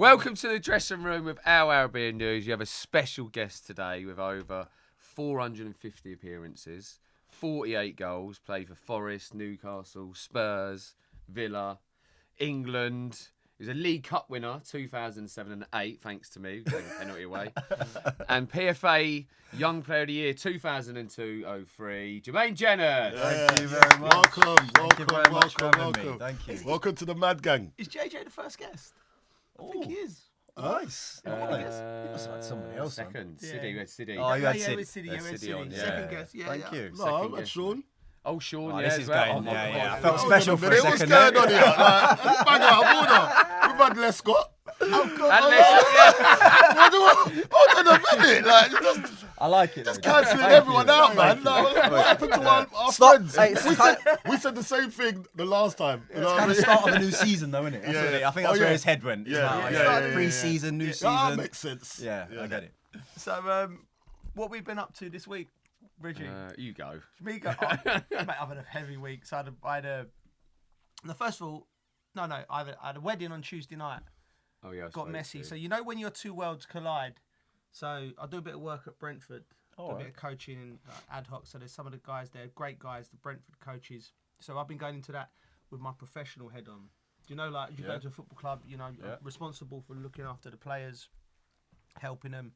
Welcome to the dressing room with our Arabiya News. You have a special guest today with over 450 appearances, 48 goals, played for Forest, Newcastle, Spurs, Villa, England. He was a League Cup winner 2007 and 8, thanks to me, taking a penalty away. And PFA Young Player of the Year 2002-03, Jermaine Jenas. Thank you very much. Welcome. Thank you. Welcome to the Mad Gang. Is JJ the first guest? I think he is. Nice. You must have had somebody else on. Second, Yeah. City, we had City. Oh, you had yeah, Sid. with City, Had yeah, with City on, City. yeah. Second guest, yeah. Thank you. No, Second that's guest. Sean. Oh, Sean, Oh, yeah, this as is well. going, Oh, my yeah, God. yeah. I felt Oh, special for a what's second going there. on here? Like, bang out of order. We've had Lescott. And let's- Hold on a minute. Like, just I like it. cancelling everyone out, man. Like, what happened to our friends? Hey, We said the same thing the last time. You know what I kind of mean? start of a new season, though, isn't it? That's Yeah. what I think Oh, that's where yeah. his head went. Yeah, yeah. Pre-season, new Yeah, season. that makes sense. Yeah, I get it. So, what we've been up to this week, Bridgie? You go. Me go. Mate, I've had a heavy week. So I had a. No, first of all, I had a wedding on Tuesday night. Oh, yeah. I Got suppose messy. so. So you know when your two worlds collide. So I do a bit of work at Brentford. Do a Alright. bit of coaching and ad hoc. So there's some of the guys there, great guys, the Brentford coaches. So I've been going into that with my professional head on. Do you know, like, you go to a football club, you know, you're responsible for looking after the players, helping them.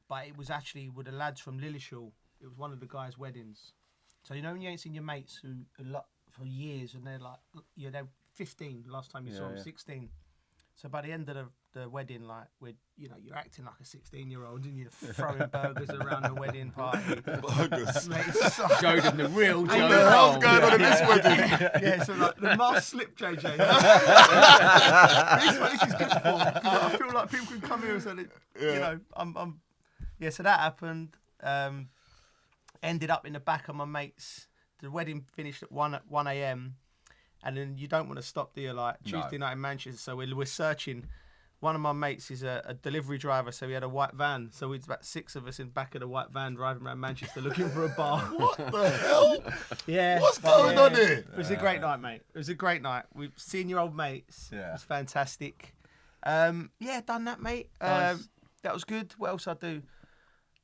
But it was actually with the lads from Lillishall. It was one of the guys' weddings. So you know when you ain't seen your mates who for years and they're like, they're 15 last time you saw them, 16. So by the end of the wedding, like, you're acting like a 16-year-old and you're throwing burgers around the wedding party. Burgers. Mate, it's so- Showed him the real Joe. What the hell's going on in this wedding? yeah, so like the mask slip, JJ. This is what this is good for. 'Cause I feel like people can come here and say, that, you know, I'm. Yeah, so that happened. Ended up in the back of my mates. The wedding finished at 1 a.m. And then you don't want to stop, do you? Like Tuesday night in Manchester, so we're searching. One of my mates is a delivery driver, so we had a white van. So we'd about 6 of us in back of the white van driving around Manchester looking for a bar. What the hell? Yeah. What's going on here? It was a great night, mate. It was a great night. We've seen your old mates. Yeah. It was fantastic. Done that, mate. Nice. That was good. What else I do?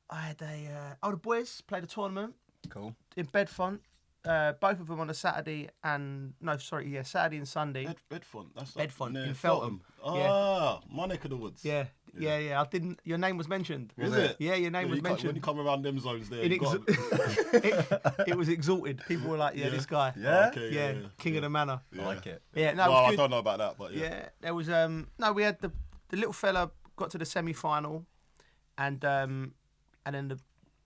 I had the boys played a tournament Cool. in Bedfont. Both of them on a Saturday Saturday and Sunday. Bedfont. That's Bedfont, near in Feltham. Ah, my neck of the woods. Yeah. I didn't. Your name was mentioned. Is it? Yeah, your name was When mentioned. you come around them zones there, It, you got it was exalted. People were like, "Yeah, this guy, Yeah? Okay, yeah, king of the manor." I like it. Yeah, no, it Well, was I good. don't know about that, but yeah. Yeah, there was we had the little fella got to the semi-final, and then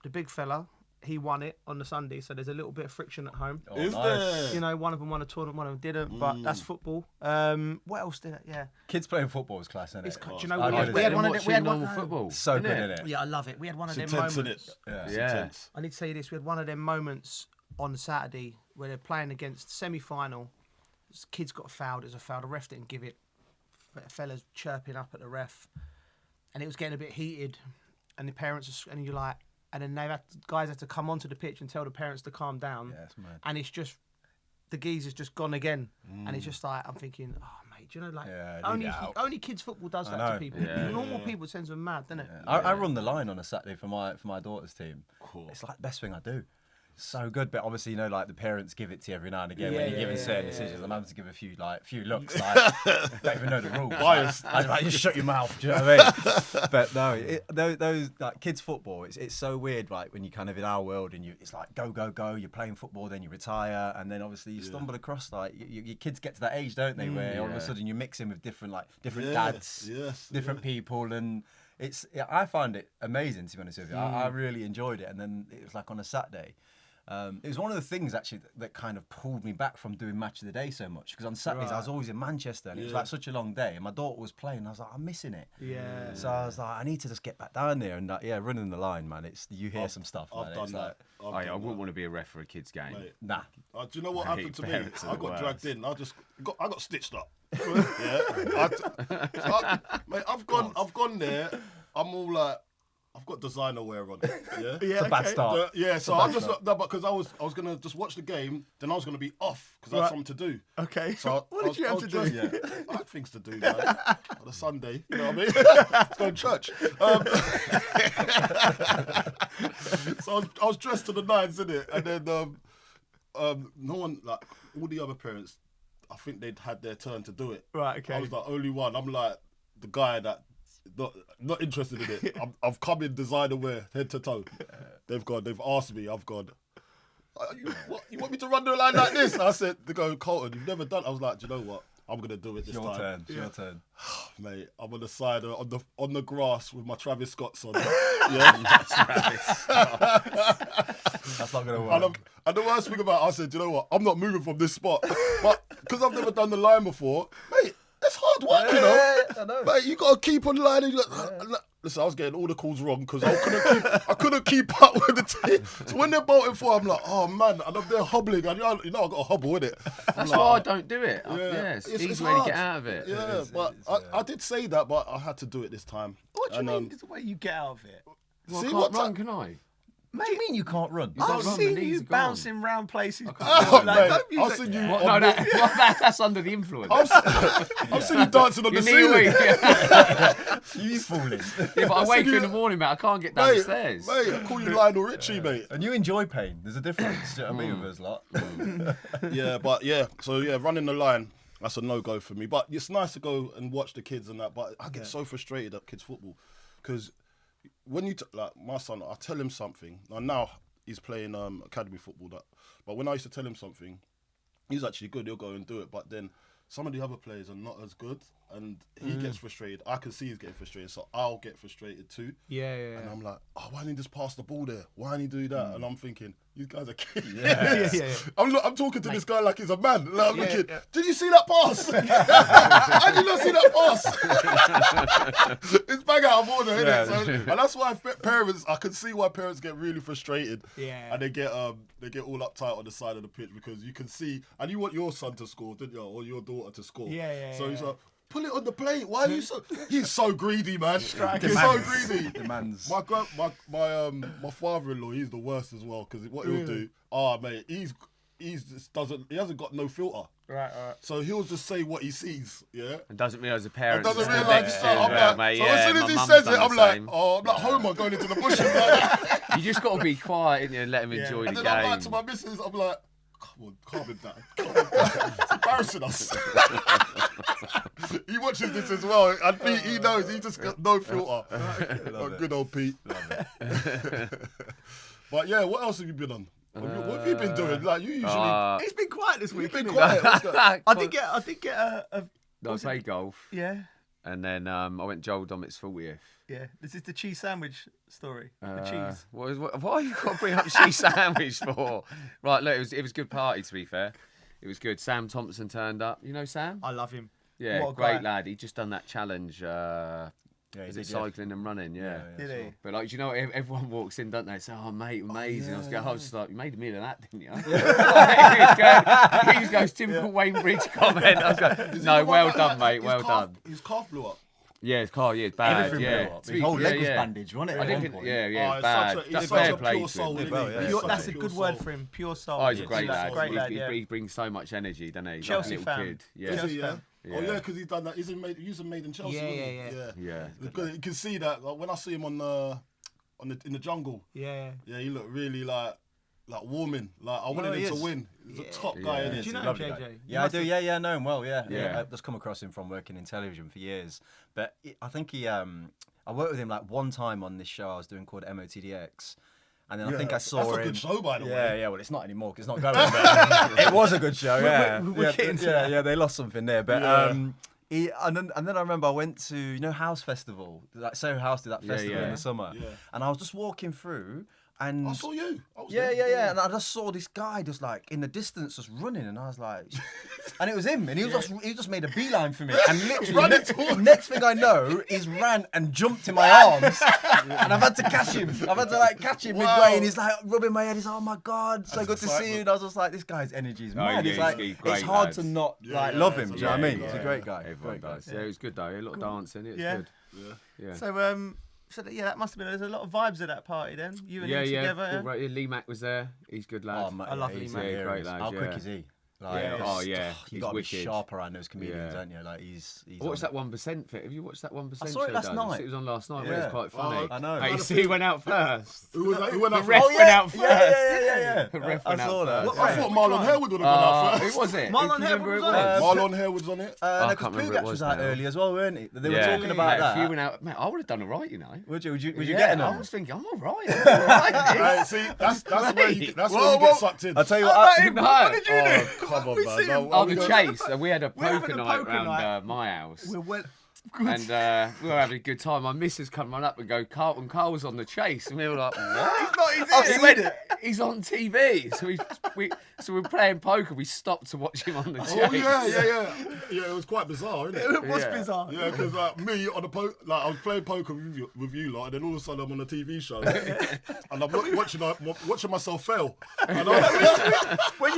the big fella, he won it on the Sunday. So there's a little bit of friction at home. Oh, Is nice. there? You know, one of them won a tournament, one of them didn't. But that's football. What else did it? Yeah, Kids playing football is class, isn't it's, it? do you know I what? love We had it. one of them. We had normal one. football. So Isn't good, it? isn't it? Yeah, I love it. We had one of It's them intense, moments. innit? Yeah. It's Yeah. intense. I need to tell you this. We had one of them moments on Saturday where they're playing against semi-final. This kid's got fouled. There's a foul. The ref didn't give it. Fella's chirping up at the ref, and it was getting a bit heated. And the parents, and you're like, and then guys had to come onto the pitch and tell the parents to calm down. Yeah, it's mad. And it's just the geezer's just gone again, and it's just like I'm thinking, oh mate, do you know, like leave it out. only kids football does I that to know. people. Yeah, Normal people sends them mad, doesn't it? I run the line on a Saturday for my daughter's team. Cool. It's like the best thing I do. So good, but obviously, you know, like the parents give it to you every now and again Yeah, when you're yeah, giving yeah, certain yeah, decisions. yeah. I'm having to give a few looks, like don't even know the rules. Biased. I just shut your mouth. Do you know what I mean? But no, those like kids football, it's so weird. Like when you kind of in our world and it's like go. You're playing football, then you retire, and then obviously you stumble across like your kids get to that age, don't they? Where all of a sudden you're mixing with different dads, different people, and I find it amazing, to be honest with you. I really enjoyed it, and then it was like on a Saturday. It was one of the things actually that kind of pulled me back from doing Match of the Day so much, because on Saturdays I was always in Manchester and it was like such a long day, and my daughter was playing and I was like, I'm missing it. Yeah. So I was like, I need to just get back down there, and running the line, man. You hear some stuff. I've man. done It's that. like, I wouldn't want to be a ref for a kid's game. Mate. nah. Do you know what Mate, happened to me? parents are I the got dragged worst. in. I got stitched up. Yeah. Mate, I've gone there. I'm all like, I've got designer wear on. Yeah. It's a bad start. Yeah, so I just no, because I was gonna just watch the game, then I was gonna be off because I had something to do. Okay. So what did you have to do? I had things to do, man. On a Sunday, you know what I mean? Let's go to church. So I was dressed to the nines, innit? And then no one, like all the other parents, I think they'd had their turn to do it. Right. Okay. I was the only one. I'm like the guy that not interested in it. I've come in designer wear, head to toe. They've asked me. I've gone. You want me to run the line like this? I said, they go, Carlton, you've never done. I was like, do you know what? I'm gonna do it this time. Your turn. Mate, I'm on the side on the grass with my Travis Scott's on. Yeah, That's not gonna work. And the worst thing about it, I said, you know what? I'm not moving from this spot, but because I've never done the line before, mate. It's hard work, you know. I know. Mate, you gotta keep on lining. Listen, I was getting all the calls wrong because I couldn't keep up with the team. So when they're bolting for, I'm like, oh man, and I'm there hobbling. And I got to hobble with it. That's why I don't do it. Yeah, it's easy way to get out of it. Yeah, but I did say that, but I had to do it this time. What do you mean? Is the way you get out of it? Well, I can't run, can I? What do you mean you can't run? I've seen you bouncing round places. Oh, mate, I've seen you. That's under the influence. I've seen you dancing on the ceiling. You fooling. Yeah, but I wake up in the morning, mate. I can't get down the stairs. Mate, I call you Lionel Richie, mate. And you enjoy pain. There's a difference. Do you know what I mean with us lot? So running the line, that's a no-go for me. But it's nice to go and watch the kids and that. But I get so frustrated at kids' football because when you like my son, I tell him something. Now he's playing academy football. But when I used to tell him something, he's actually good. He'll go and do it. But then some of the other players are not as good, and he gets frustrated. I can see he's getting frustrated, so I'll get frustrated too. Yeah. And I'm like, oh, why didn't he just pass the ball there? Why didn't he do that? And I'm thinking, you guys are kids. Yeah. I'm talking to this guy like he's a man. Like, I'm thinking, did you see that pass? How did you not see that pass? It's bang out of order, isn't it? So, and that's why I can see why parents get really frustrated. Yeah. And they get all uptight on the side of the pitch because you can see, and you want your son to score, didn't you? Or your daughter to score. Yeah. So he's like, pull it on the plate. Why are you so? He's so greedy, man. He's so greedy. Demands. My father-in-law, he's the worst as well because what he'll do, mate, he hasn't got no filter. Right. So he'll just say what he sees, yeah. And doesn't realise the parents. Doesn't are realise. next to as well, mate. So Yeah, as soon as my he mum's says done it, the I'm like, same. I'm like Homer going into the bushes. Like. You just got to be quiet and let him enjoy And the then I'm like game. to my missus, I'm like, come on, calm him down. It's embarrassing us. He watches this as well, and Pete, he knows. He just got no filter. Good old Pete. But yeah, what else have you been on? What have you been doing? Like you usually. It's been quiet this week. You've been quiet. What's that? I did get a. I played golf. Yeah. And then I went Joel Domit's 40th. Yeah. This is the cheese sandwich story. The cheese. What have you got to bring up cheese sandwich for? Right, look, it was a good party, to be fair. It was good. Sam Thompson turned up. You know Sam? I love him. Yeah, what a great guy. lad. He just done that challenge. Is it cycling and running? Yeah. Did he? But like, you know, everyone walks in, don't they? Say, "Oh, mate, amazing." I was just like, "You made a meal of that, didn't you?" He goes, typical Wayne Bridge comment. I was going, "No, well done, mate. Well done." His calf blew up. Yeah, his car, it's bad. Everything Yeah, blew up. His whole leg was bandaged, wasn't it? I at didn't one think, point? yeah, He's bad. He's Fair such a play pure to soul, him. isn't he? He's such That's a pure good soul. word for him. Pure soul. Oh, he's a great lad. Great lad. He brings so much energy, doesn't he? He's Chelsea like a fan. little kid. Yeah. Is he, yeah? Yeah. Oh yeah, because he's done that. He's made in Chelsea. Yeah. Yeah. Because you can see that like, when I see him in the jungle. Yeah. Yeah, he looked really like warming. Like I wanted him to win. He's a top guy in Do it. you know Lovely JJ? guy. You Yeah, I must do. have- Yeah, I know him well. Yeah. Yeah. I've just come across him from working in television for years. But I think he, I worked with him like one time on this show I was doing called MOTDX. And then I think I saw him. That's a good show, by the way. Yeah, well, it's not anymore because it's not going. But it was a good show. Yeah, we're getting to that. yeah. They lost something there, but Yeah. and then I remember I went to House Festival. Like Soho House did that festival yeah. in the summer, Yeah. and I was just walking through. And I saw you. I was yeah, there. and I just saw this guy just like in the distance just running, and I was like, and it was him, and he just made a beeline for me, and literally next thing I know, he's ran and jumped in my arms, and I've had to catch him. I've had to like catch him midway, and he's like rubbing my head. He's like, oh my god, so good to see you. And I was just like, this guy's energy is mad. yeah, It's like he's great, it's hard lads. to not Yeah, love yeah, him. it's Do you know what I a mean? great He's a guy. great guy. Everyone Great guy. does. Yeah, it was good though. A lot of dancing. It was Yeah. good. Yeah. So So that must have been. There's a lot of vibes at that party then. You and Yeah, him yeah. together. All right, Lee Mack was there. He's good lad. Oh, mate, I love he's Lee Mack. Yeah, great hilarious. lad, How quick yeah. is he? Like, Yeah. Oh, yeah. You He's got to be wicked. sharp around those comedians, Yeah. don't you? Like he's I watched on that 1% fit. Have you watched that 1% I saw it show, last Doug? night. It was on last night. It Yeah. was quite funny. I know. Hey, you see who went out first? Who was that? Who went The out ref first? went out first. Yeah. The ref I went out saw that. first. I thought Marlon Harewood would have gone out first. Who was it? Marlon Who can you Harewood remember was who on it it. Marlon Harewood's on it. No, I because can't remember who it Pugac was was out now. early as well, weren't he? They were Yeah. talking about Mate, if you that. went out, mate, I would have done all right, you know. Would you Yeah, getting I them? was thinking, I'm all right. I'm all right. Right, see, that's where you get sucked in. I'll tell you No. what. What did you do? Oh, come on, We man. see him No, Oh, we the don't- chase. We had a We're having poker a night poker round night. my house. We're well. And we were having a good time. My missus come run up and go, Carlton Cole's on the chase. And we were like, what? He went, he's on TV. So we're playing poker. We stopped to watch him on the chase. Oh yeah. Yeah, it was quite bizarre, isn't it? It was Yeah. bizarre. Yeah, because me on the I was playing poker with you lot, and then all of a sudden I'm on a TV show, and I'm watching myself fail. And When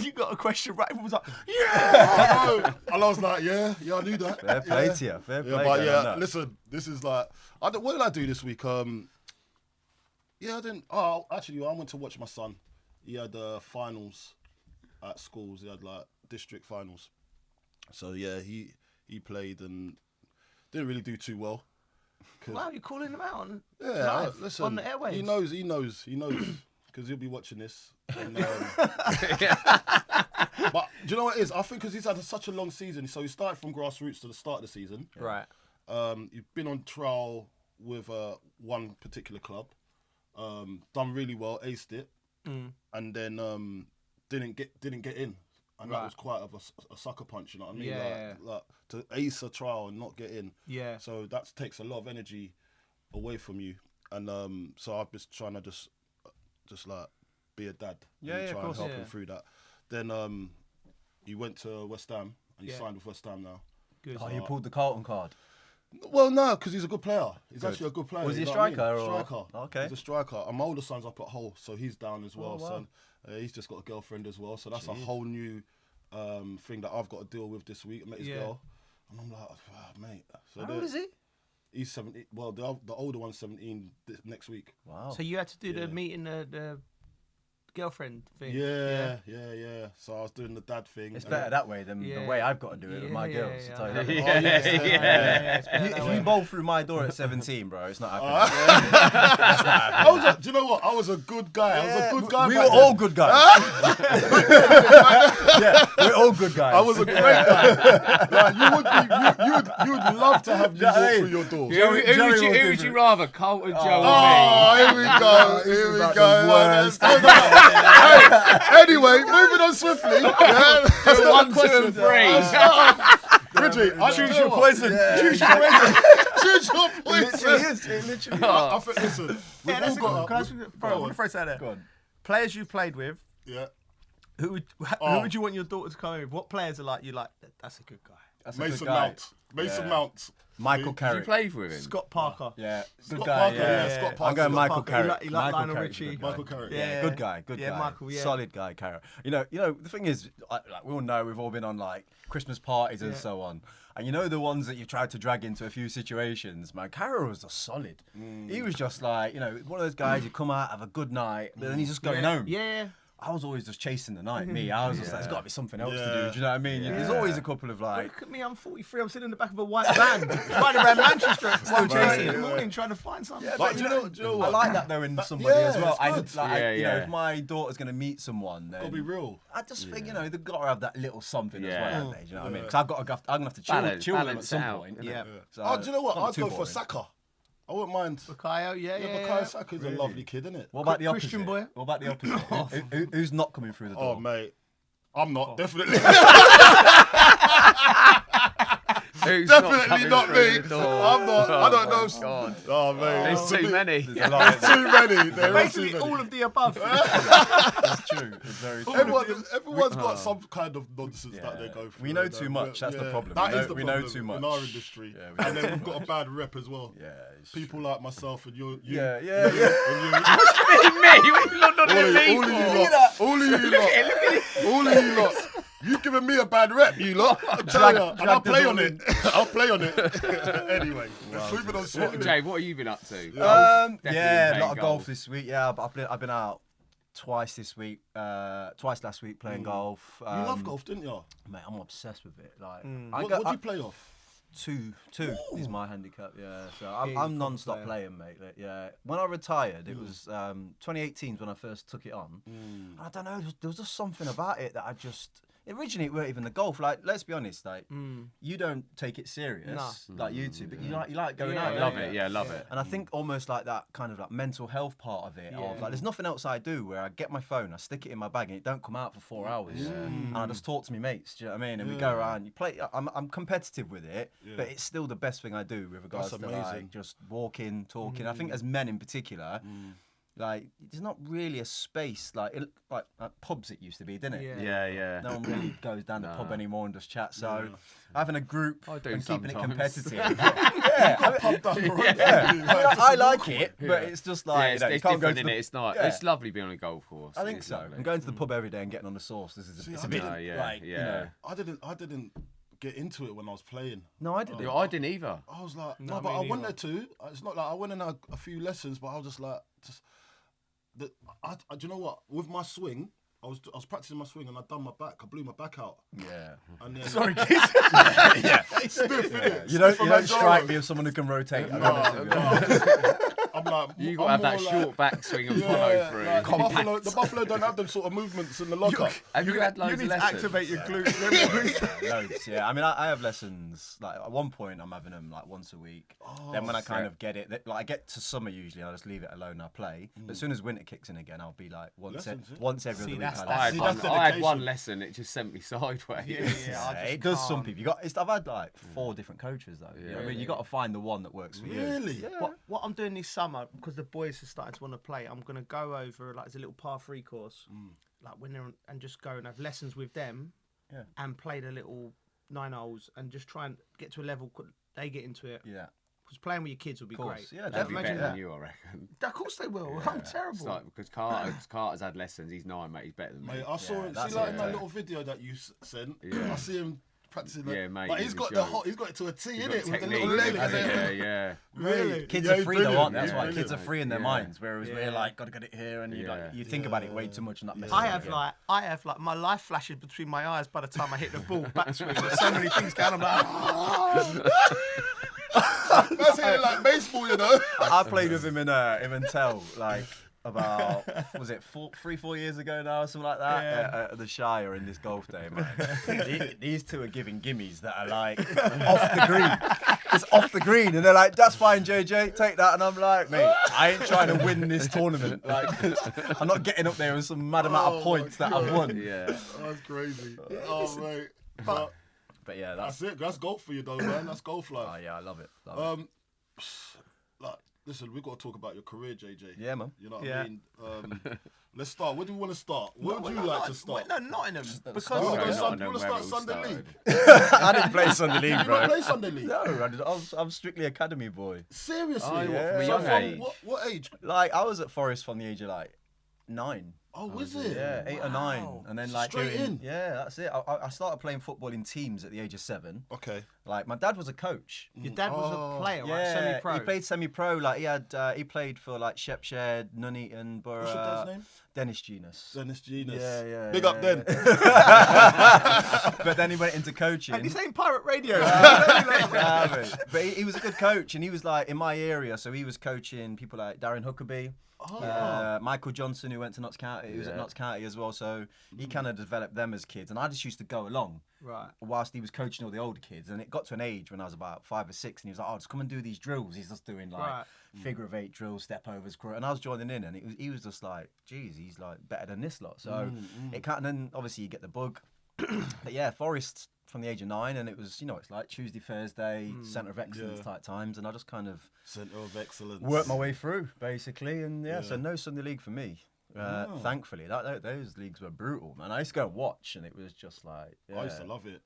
you got a question right, everyone was like, I know. And I was like, yeah, I knew that. Fair play to you. Fair play. Yeah, but going yeah, on that. listen, this is like, what did I do this week? I didn't. Oh, actually, I went to watch my son. He had finals at schools. He had like district finals. So yeah, he played and didn't really do too well. wow, you're calling them out on Yeah, live, listen, on the airwaves. he knows, because he'll be watching this. And, but do you know what it is? I think because he's had such a long season, so he started from grassroots to the start of the season. Right. He's been on trial with one particular club, done really well, aced it, and then didn't get in, and that was quite of a sucker punch. You know what I mean? Yeah. Like to ace a trial and not get in. Yeah. So that takes a lot of energy away from you, and so I've been trying to just like be a dad. Yeah, and yeah, of try and course. help Yeah. him through that. Then he went to West Ham and he Yeah. signed with West Ham now. Good. Oh, you pulled the Carlton card. Well, no, because he's a good player. He's actually a good player. Was he you a know what I mean? striker or- Striker. Okay. He's a striker. And my older son's up at Hull, so he's down as well. Oh, wow. So he's just got a girlfriend as well. So that's a whole new thing that I've got to deal with this week. I met his girl. And I'm like, mate. So How old is he? He's 17. Well, the older one's 17 next week. Wow. So you had to do the Yeah. meeting the girlfriend thing. Yeah. So I was doing the dad thing. It's and- better that way than the Yeah. way I've got to do it with my Yeah, girls. yeah, to tell you yeah. that. Yeah, yes, yeah. it's better that If way. you bowl through my door at 17, bro, it's not happening. do you know what? I was a good guy. I was a good guy. We back were then. all good guys. Yeah, we're all good guys. I was a great guy. Like, you would love to have me walk through your door. Who would you rather, Carlton, Joe, Oh, or me? here we go. Here we like go. the worst. Hey, anyway, moving on swiftly. Yeah. 1, 2, and 3. Bridget, I Choose choose your poison. Choose your poison. Choose your It literally poison. is. It literally I think, listen, Yeah, we've all that's a good one. got. Can I ask you, bro, I want to throw that there. Go on. Players you've played with, Yeah. who would you want your daughter to come in with? What players are like you like? That's a good guy. That's a good Mason guy. Mount. Mason Yeah. Mount. Michael Did you Carrick. play with him? Scott Parker. Yeah, Scott good guy. Parker, Yeah, yeah, Scott I'm Parker. going Scott Michael Parker. Carrick. He like Michael Lionel Carrick's a Richie. good guy. Michael Carrick. Yeah. Good guy, good Yeah, guy. Michael, yeah. Solid guy, Carrick. You know, the thing is, like we all know, we've all been on like Christmas parties and so on. And you know the ones that you've tried to drag into a few situations, man, Carrick was just solid. He was just like, one of those guys, you come out, have a good night, but then he's just going home. Yeah. I was always just chasing the night, me. I was just like, there's got to be something else to Yeah. do. Do you know what I mean? There's always a couple of like, Look at me, I'm 43. I'm sitting in the back of a white van, riding around Manchester at 1:30 in the morning, trying to find something. But do you know I what? like that though in somebody yeah, as well. it's good. Yeah. If my daughter's gonna meet someone, then Gotta be real. I just think they've got to have that little something as Yeah. well. Haven't they? Do you know what I mean? Because I'm gonna have to Balance chill with them at it some out. point. innit? Yeah. So, Oh, do you know what? it's not I'd too go for boring. Saka. I wouldn't mind. Bukayo, yeah. Bukayo Saka's a lovely kid, isn't it? What about the opposite? Christian boy? What about the opposite? Who's not coming through the door? Oh, mate. I'm not, definitely. Who's Definitely coming not through me. the door? I'm not. I don't my know. God. Oh, mate. There's too many. There's a lot of Too many. There are too Basically, many. all of the above. That's true. It's very true. Everyone's got some kind of nonsense that they go through. We know too much, that's the problem. That We is know- the we know problem too much. in our industry. Yeah, we And know then too we've got a bad rep as well. Yeah. It's People like myself and you. Yeah. And you. Me? You look All at of me. you lot. All of you lot. All of you lot. You've given me a bad rep, you lot. I'm telling you, and I'll play on it. I'll play on it. Anyway, let's move it on swiftly. Jay, what have you been up to? Yeah, a lot of golf this week. Yeah, I've been out twice this week. Twice last week playing golf. You love golf, didn't you? Mate, I'm obsessed with it. Like, What do you play off? Two is my handicap. Yeah, so I'm non-stop playing, mate. Like, yeah, when I retired, it was 2018 when I first took it on. I don't know, there was just something about it that I just. Originally, it weren't even the golf. Like, let's be honest. Like, you don't take it serious like you two, but you like going out. Love it. Yeah, love it. And I think almost like that kind of like mental health part of it. Of like, there's nothing else I do where I get my phone, I stick it in my bag, and it don't come out for 4 hours. And I just talk to my mates. Do you know what I mean? And we go around. You play. I'm competitive with it, but it's still the best thing I do with regards to like just walking, talking. I think as men in particular. Like, there's not really a space like pubs it used to be, didn't it? Yeah. No one really goes down the pub anymore and just chat. So having a group and keeping it competitive. I like it, but it's just like it's you can't go different, to innit? It's not. It's lovely being on a golf course. I think so. Lovely. I'm going to the pub every day and getting on the sauce. It's a bit like you know. I didn't get into it when I was playing. No, I didn't. I didn't either. I was like, no, but I wanted to. It's not like I went and had a few lessons, but I was just like, do you know what? With my swing, I was practicing my swing and I done my back. I blew my back out. Yeah. And then, Sorry, kids. It's stiff, innit? You don't strike me as someone who can rotate. I'm like, you got to have that short backswing and follow through. Like, the Buffalo don't have them sort of movements in the lockup. Have you had loads of lessons? Activate your glutes. Loads, yeah. I mean, I have lessons. Like at one point, I'm having them like once a week. Then when I kind of get it, like I get to summer usually, I just leave it alone and I play. But as soon as winter kicks in again, I'll be like once every other week. I had one lesson. It just sent me sideways. Yeah, it does some people. I've had like 4 different coaches though. You know what I mean, you got to find the one that works for you. Really? Yeah. What I'm doing this summer, because the boys are starting to want to play, I'm going to go over like it's a little par 3 course, like when they're and just go and have lessons with them, and play the little 9 holes and just try and get to a level they get into it. Yeah. Because playing with your kids would be great. Yeah, They'll be definitely. better than you, I reckon. Of course they will. I'm terrible. It's like, because Carter's had lessons. He's 9, mate. He's better than me. Mate, I saw him. See, like in that little video that you sent. I see him practicing. Mate. But he's got it to a T, innit? With the little leg. Yeah. Really? Kids are free though, aren't they? That's why kids are free in their minds. Whereas we're like, gotta get it here, and you think about it way too much and that messes I have like my life flashes between my eyes by the time I hit the ball backswing. There's so many things going on. I'm like, That's it, like baseball, you know. I played with him in Tell, like about was it 4 years ago now, or something like that, at the Shire in this golf day, man. These two are giving gimmies that are like off the green. It's off the green, and they're like, "That's fine, JJ, take that." And I'm like, "Mate, I ain't trying to win this tournament. Like, I'm not getting up there with some mad amount of points that I've won." Yeah, that's crazy. Oh mate, but yeah, that's it. That's golf for you, though, man. That's golf life. Oh yeah, I love it. Like, listen, we've got to talk about your career, JJ. Yeah, man. You know what I mean? Let's start. Where do we want to start? Where would you like to start? No, Nottingham. Because you want to start Sunday League? I didn't play Sunday League, bro. You didn't play Sunday League? No, I'm strictly academy boy. Seriously? From a young age? What age? Like, I was at Forest from the age of like 9. Oh, was it? Yeah, 8 or 9, and then like straight in. Yeah, that's it. I started playing football in teams at the age of 7. Okay. Like my dad was a coach. Your dad was a player, right? Yeah, Semi-pro. he played semi-pro. Like he played for like Shepshed, Nuneaton, Borough. What's your dad's name? Dennis Jenas. Dennis Jenas. Yeah. Big up then. But then he went into coaching. And this ain't pirate radio. But he was a good coach, and he was like in my area, so he was coaching people like Darren Huckabee. Michael Johnson, who went to Notts County, he was at Notts County as well, so he kind of developed them as kids, and I just used to go along whilst he was coaching all the older kids, and it got to an age when I was about 5 or 6, and he was like, "Oh, just come and do these drills." He's just doing like figure of 8 drills, step overs, and I was joining in, and he was just like, "Geez, he's like better than this lot." So it can't. And then obviously you get the bug, but yeah, Forest from the age of 9, and it was, you know, it's like Tuesday, Thursday, centre of excellence type times, and I just kind of centre of excellence worked my way through basically, and so no Sunday League for me. Thankfully, those leagues were brutal, man. I used to go and watch, and it was just like I used to love it.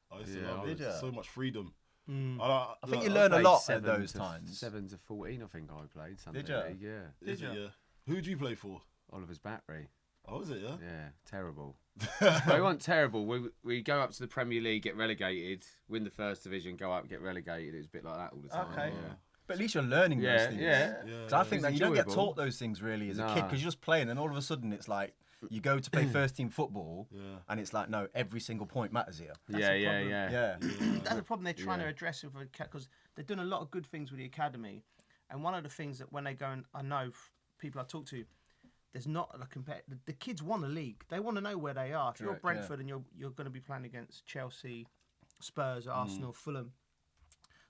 So much freedom. I think you learn a lot at those times. 7 to 14, I think I played Sunday Did you? League. Yeah. Did you? Yeah. Who do you play for? Oliver's Battery. Oh, is it? Yeah. Yeah, terrible. We weren't terrible. We go up to the Premier League, get relegated, win the first division, go up, get relegated. It was a bit like that all the time. Okay. Yeah. But at least you're learning those Yeah, things. yeah. So I think that you don't get enjoyable. taught those things really as a Nah. kid because you're just playing, and all of a sudden it's like you go to play first team football, and it's like no, every single point matters here. Yeah. Yeah. That's the problem they're trying to address with because they're doing a lot of good things with the academy, and one of the things that when they go and I know people I talk to, there's not a the kids want a league. They want to know where they are. If you're Correct, Brentford and you're going to be playing against Chelsea, Spurs, Arsenal, Fulham,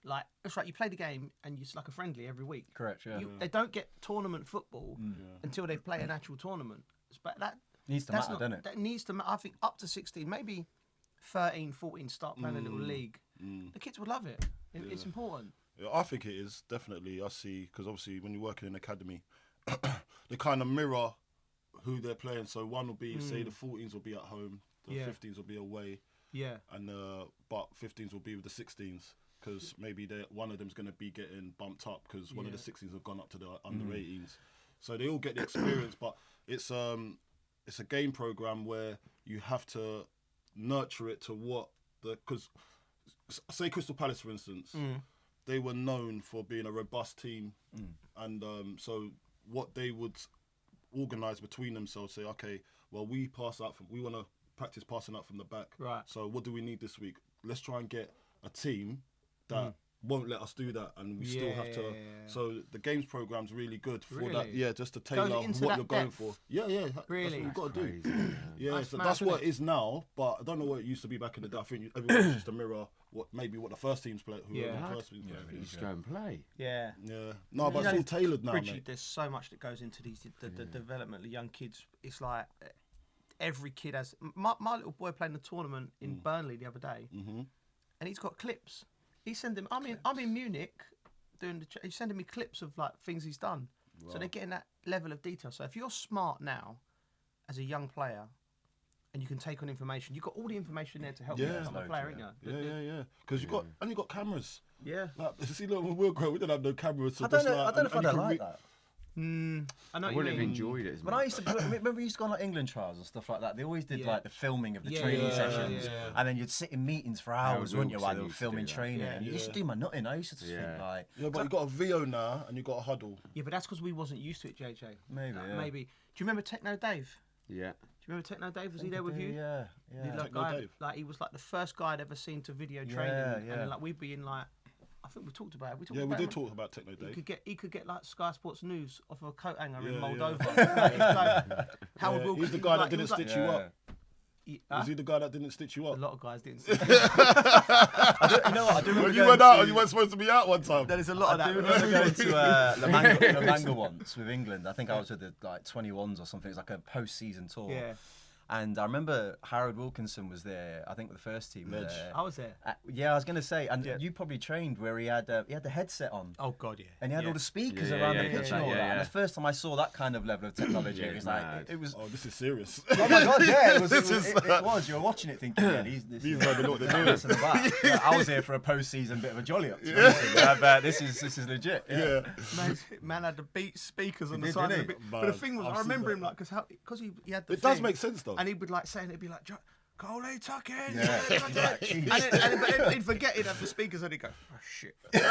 like it's right. You play the game and it's like a friendly every week. Correct. Yeah. They don't get tournament football until they play an actual tournament. But that Needs to that's matter, doesn't it? That needs to. I think up to 16, maybe 13, 14, start playing a little league. The kids would love it. It's important. Yeah, I think it is definitely. I see because obviously when you're working in an academy, they kind of mirror who they're playing. So one will be say the 14s will be at home, the 15s will be away, and but 15s will be with the 16s because maybe one of them's going to be getting bumped up because one of the 16s have gone up to the under 18s. So they all get the experience, but it's a game program where you have to nurture it to what because say Crystal Palace for instance. They were known for being a robust team, and so what they would organise between themselves, say, okay, well, we want to practice passing out from the back. Right. So what do we need this week? Let's try and get a team that won't let us do that, and we still have to. Yeah. So the games program's really good for Really? that. Yeah, just to tailor Goes what into you're that going depth? for. Yeah. That's Really? what you've got to do. Crazy, Yeah, That's so mad, that's what isn't it is now, but I don't know what it used to be back in the day. I think everyone's just to mirror what the first teams play. Who Yeah. the first teams play. You just go and play. Yeah. Yeah, no, but You it's know, all tailored now, Richie, mate. there's so much that goes into the development of young kids. It's like every kid has. My little boy played in a tournament in Burnley the other day, and he's got clips. He's sending. I'm in Munich doing he's sending me clips of like things he's done. Wow. So they're getting that level of detail. So if you're smart now, as a young player, and you can take on information, you've got all the information there to help you become a player, ain't you? Yeah. Because you got cameras. Yeah. Like, see, look, when we were growing, we didn't have no cameras. So I don't just know. like, I don't know if and I you like can that. I know I what you wouldn't have mean. enjoyed it as much. When I used to remember, we used to go on like England trials and stuff like that. They always did like the filming of the Yeah, training yeah, sessions, yeah. and then you'd sit in meetings for Harold hours, wouldn't you, while they were Wilson used to filming do that. training? Yeah. And you used to do my nutting. I used to just think Yeah. like, Yeah, but you got a VO now, and you got a huddle. Yeah, but that's because we wasn't used to it, JJ. Maybe, yeah. Maybe. Do you remember Techno Dave? Yeah. Do you remember Techno Dave? Was he there with you? Yeah, He yeah. like, Techno Dave. like he was like the first guy I'd ever seen to video Yeah, training, and yeah. then, like we'd be in like, I think we talked about it. Yeah, we about did it. talk about Techno Dave. He could get like Sky Sports News off of a coat hanger in Yeah, Moldova. yeah. Like, it's like, Howard Yeah, Wilson. he's the he guy was that like- he didn't was like- stitch you up. Huh? Was he the guy that didn't stitch you A up? lot of guys didn't. You know what? I do remember When you going went out to- and you weren't supposed to be out one time. There's a lot of I that. do remember going to La Manga once with England. I think I was with the like 21s or something. It was like a post-season tour. Yeah. And I remember Harold Wilkinson was there. I think with the first team. Ledge. There. I was there. Yeah, I was going to say, and Yeah. you probably trained where he had the headset on. Oh God, yeah. And he had Yeah. all the speakers Yeah, around yeah, the yeah, pitch yeah, and all yeah, that. And yeah. the first time I saw that kind of level of technology, Yeah, it was it's like mad. it was. Oh, this is serious. Oh my god, yeah, it was. This it, is it, it was. You were watching it thinking, yeah, these These guys know what they're doing. this and that. Yeah, I was here for a post-season bit of a jolly up. But this is legit. Yeah. Man had the beat speakers on He the did, side of didn't the he? bit. But the Man, thing was, I've I seen remember that. him like because he had the. It does thing, make sense though. And he would like saying it'd be like, Cole tuck in. Yeah. and then he'd forget he'd have the speakers and he'd go, oh shit. You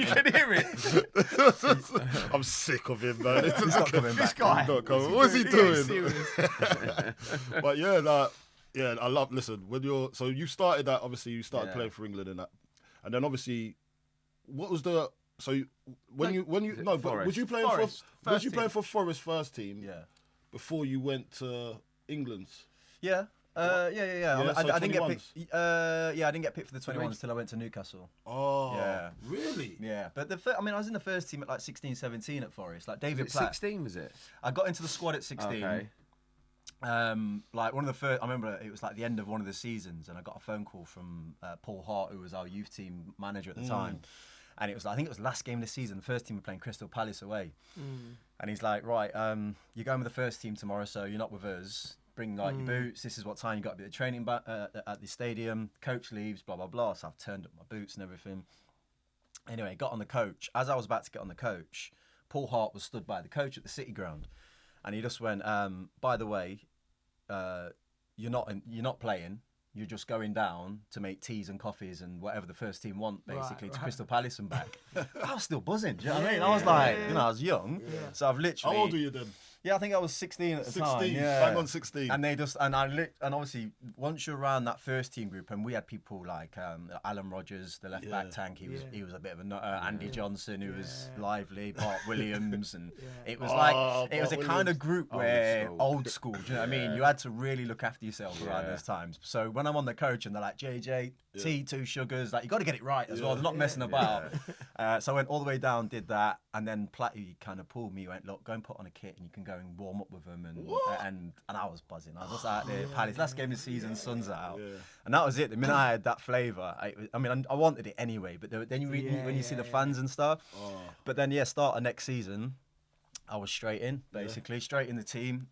can hear it. I'm sick of him, man. He's not coming This back. guy. Not coming. What's he He ain't doing? serious. But yeah, like, yeah, I love. Listen, when so you started that. Obviously, you started Yeah. playing for England and that, and then obviously, what was the when you no, but Forest. was you playing Forest, for was first you team. playing for Forest first team? Yeah. Before you went to England's. Yeah. Yeah. so I didn't get 21s? picked. I didn't get picked for the 21s till I went to Newcastle. Oh, Yeah. really? Yeah, but I was in the first team at like 16, 17 at Forest. Like David Was it Platt. 16, was it? I got into the squad at 16. Okay. Like one of the first, I remember it was like the end of one of the seasons, and I got a phone call from Paul Hart, who was our youth team manager at the time, and it was I think it was the last game of the season. The first team were playing Crystal Palace away, and he's like, right, you're going with the first team tomorrow, so you're not with us. Bring like your boots. This is what time you got to be at the training at the stadium. Coach leaves, blah blah blah. So I've turned up my boots and everything. Anyway, got on the coach. As I was about to get on the coach, Paul Hart was stood by the coach at the City ground. and he just went, by the way, you're not playing. You're just going down to make teas and coffees and whatever the first team want, basically, to Crystal Palace and back. I was still buzzing. Do you know what I mean? I was like, I was young, so I've literally. How old were you then? Yeah, I think I was 16 at the 16, time. Yeah, bang on 16. And they just and obviously once you're around that first team group, and we had people like Alan Rogers, the left back tank. He was a bit of a nutter. Andy Johnson, who was lively. Bart Williams, and it was it was a kind of group where old school. Do you know what I mean? You had to really look after yourself around those times. So when I'm on the coach and they're like JJ, tea, 2 sugars, like you got to get it right as well. They're not messing about. So I went all the way down, did that, and then Platty kind of pulled me. Went, look, go and put on a kit, and you can go and warm up with them. And I was buzzing. I was just out there. Palace, last game of the season, sun's out, and that was it. The minute I had that flavour, I mean, I wanted it anyway. But then when you see the fans and stuff, but then start of next season, I was straight in, basically straight in the team,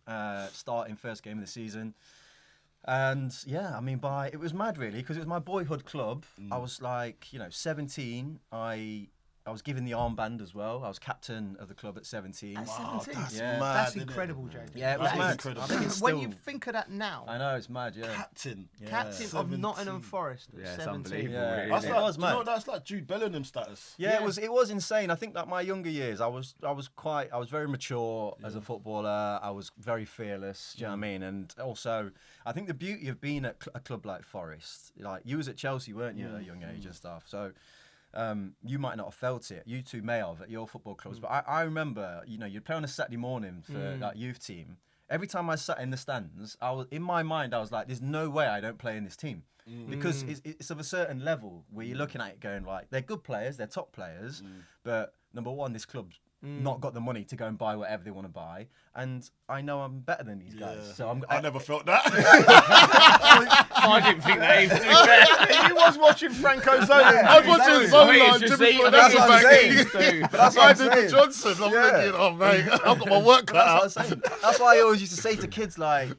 starting first game of the season. And I mean, it was mad really, because it was my boyhood club. I was like, 17. I was given the armband as well. I was captain of the club at 17. At 17? That's mad, that's incredible, James. Yeah, it was mad. Incredible. I think it's When still, you think of that now, I know, it's mad, Captain. captain of 17. Nottingham Forest at Yeah, it's 17. unbelievable. Yeah. Really, That's isn't like, it? was do you know mad. what, that's like Jude Bellingham status. Yeah, it was insane. I think that my younger years, I was very mature as a footballer. I was very fearless. Do you know what I mean? And also, I think the beauty of being at a club like Forest, like you was at Chelsea, weren't you, at a young age and stuff. So. You might not have felt it. You two may have at your football clubs, but I remember, you'd play on a Saturday morning for that youth team. Every time I sat in the stands, in my mind I was like, "There's no way I don't play in this team," because it's of a certain level where you're looking at it going like, they're good players, they're top players, but number one, this club's not got the money to go and buy whatever they want to buy, and I know I'm better than these guys. So I never felt that. I didn't think that either, to be fair. You was watching Franco Zola. I was watching Zola. It's just Jimmy eating Fernandez that's what I'm back saying. then. But that's what I'm David saying. Johnson. I'm thinking, oh mate, I've got my work cut out. That's what I'm saying. That's why I always used to say to kids, like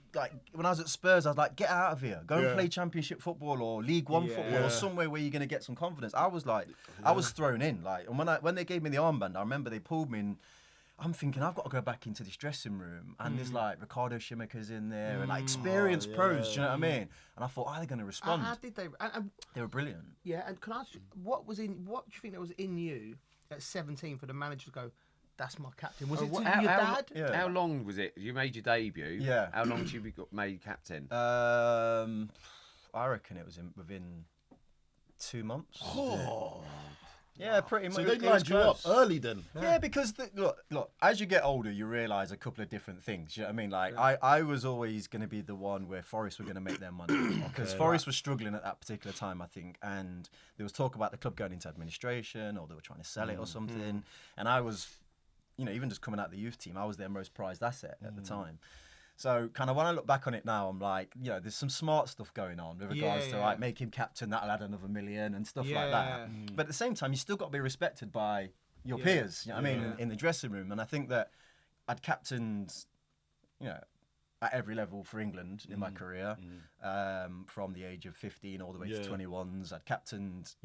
when I was at Spurs, I was like, get out of here, go and play Championship football or League One football or somewhere where you're gonna get some confidence. I was like, I was thrown in, like, and when they gave me the armband, I remember they pulled me and. I'm thinking I've got to go back into this dressing room, and there's like Ricardo Schumacher's in there, and like experienced pros. Do you know what I mean? And I thought, are they going to respond? How did they? They were brilliant. Yeah, and can I ask you, what do you think that was in you at 17 for the manager to go, that's my captain? Was it your dad? Yeah. How long was it? You made your debut. Yeah. How long did you got made captain? I reckon it was within 2 months. Oh. Yeah, pretty much. So they It was lined you up close. early then. Yeah, because look, as you get older, you realise a couple of different things. You know what I mean? Like, I was always going to be the one where Forest were going to make their money, because Forest was struggling at that particular time, I think, and there was talk about the club going into administration, or they were trying to sell it or something. And I was, even just coming out of the youth team, I was their most prized asset at the time. So kind of when I look back on it now, I'm like, there's some smart stuff going on with regards to like make him captain, that'll add another million and stuff like that. But at the same time, you still got to be respected by your peers. You know what I mean? In the dressing room. And I think that I'd captained, at every level for England in my career, from the age of 15 all the way to 21s. I'd captained,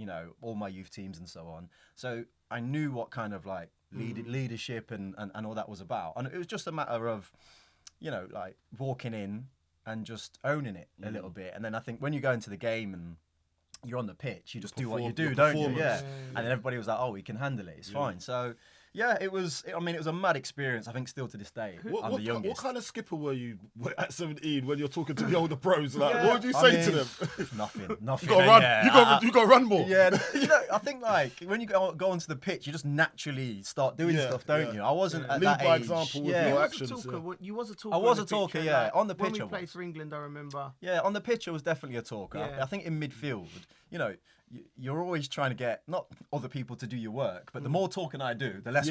all my youth teams and so on. So I knew what kind of like leadership and all that was about. And it was just a matter of, like walking in and just owning it a little bit. And then I think when you go into the game and you're on the pitch, you just do what you do, don't you? Yeah. And then everybody was like, oh, he can handle it. It's fine. So, yeah, it was a mad experience, I think, still to this day. I'm the youngest. What kind of skipper were you at 17 when you're talking to the older pros? Like, what would you say to them? Nothing. You got to run. You got to run more. Yeah, I think like when you go onto the pitch, you just naturally start doing stuff, don't you? I wasn't at that Lead by age. example with Yeah. your You actions. was a talker. I was on a the talker, pitch, yeah. like, On the pitch When I we played was. for England, I remember. Yeah, on the pitch I was definitely a talker. Yeah. I think in midfield, you're always trying to get not other people to do your work, but the more talking I do, the less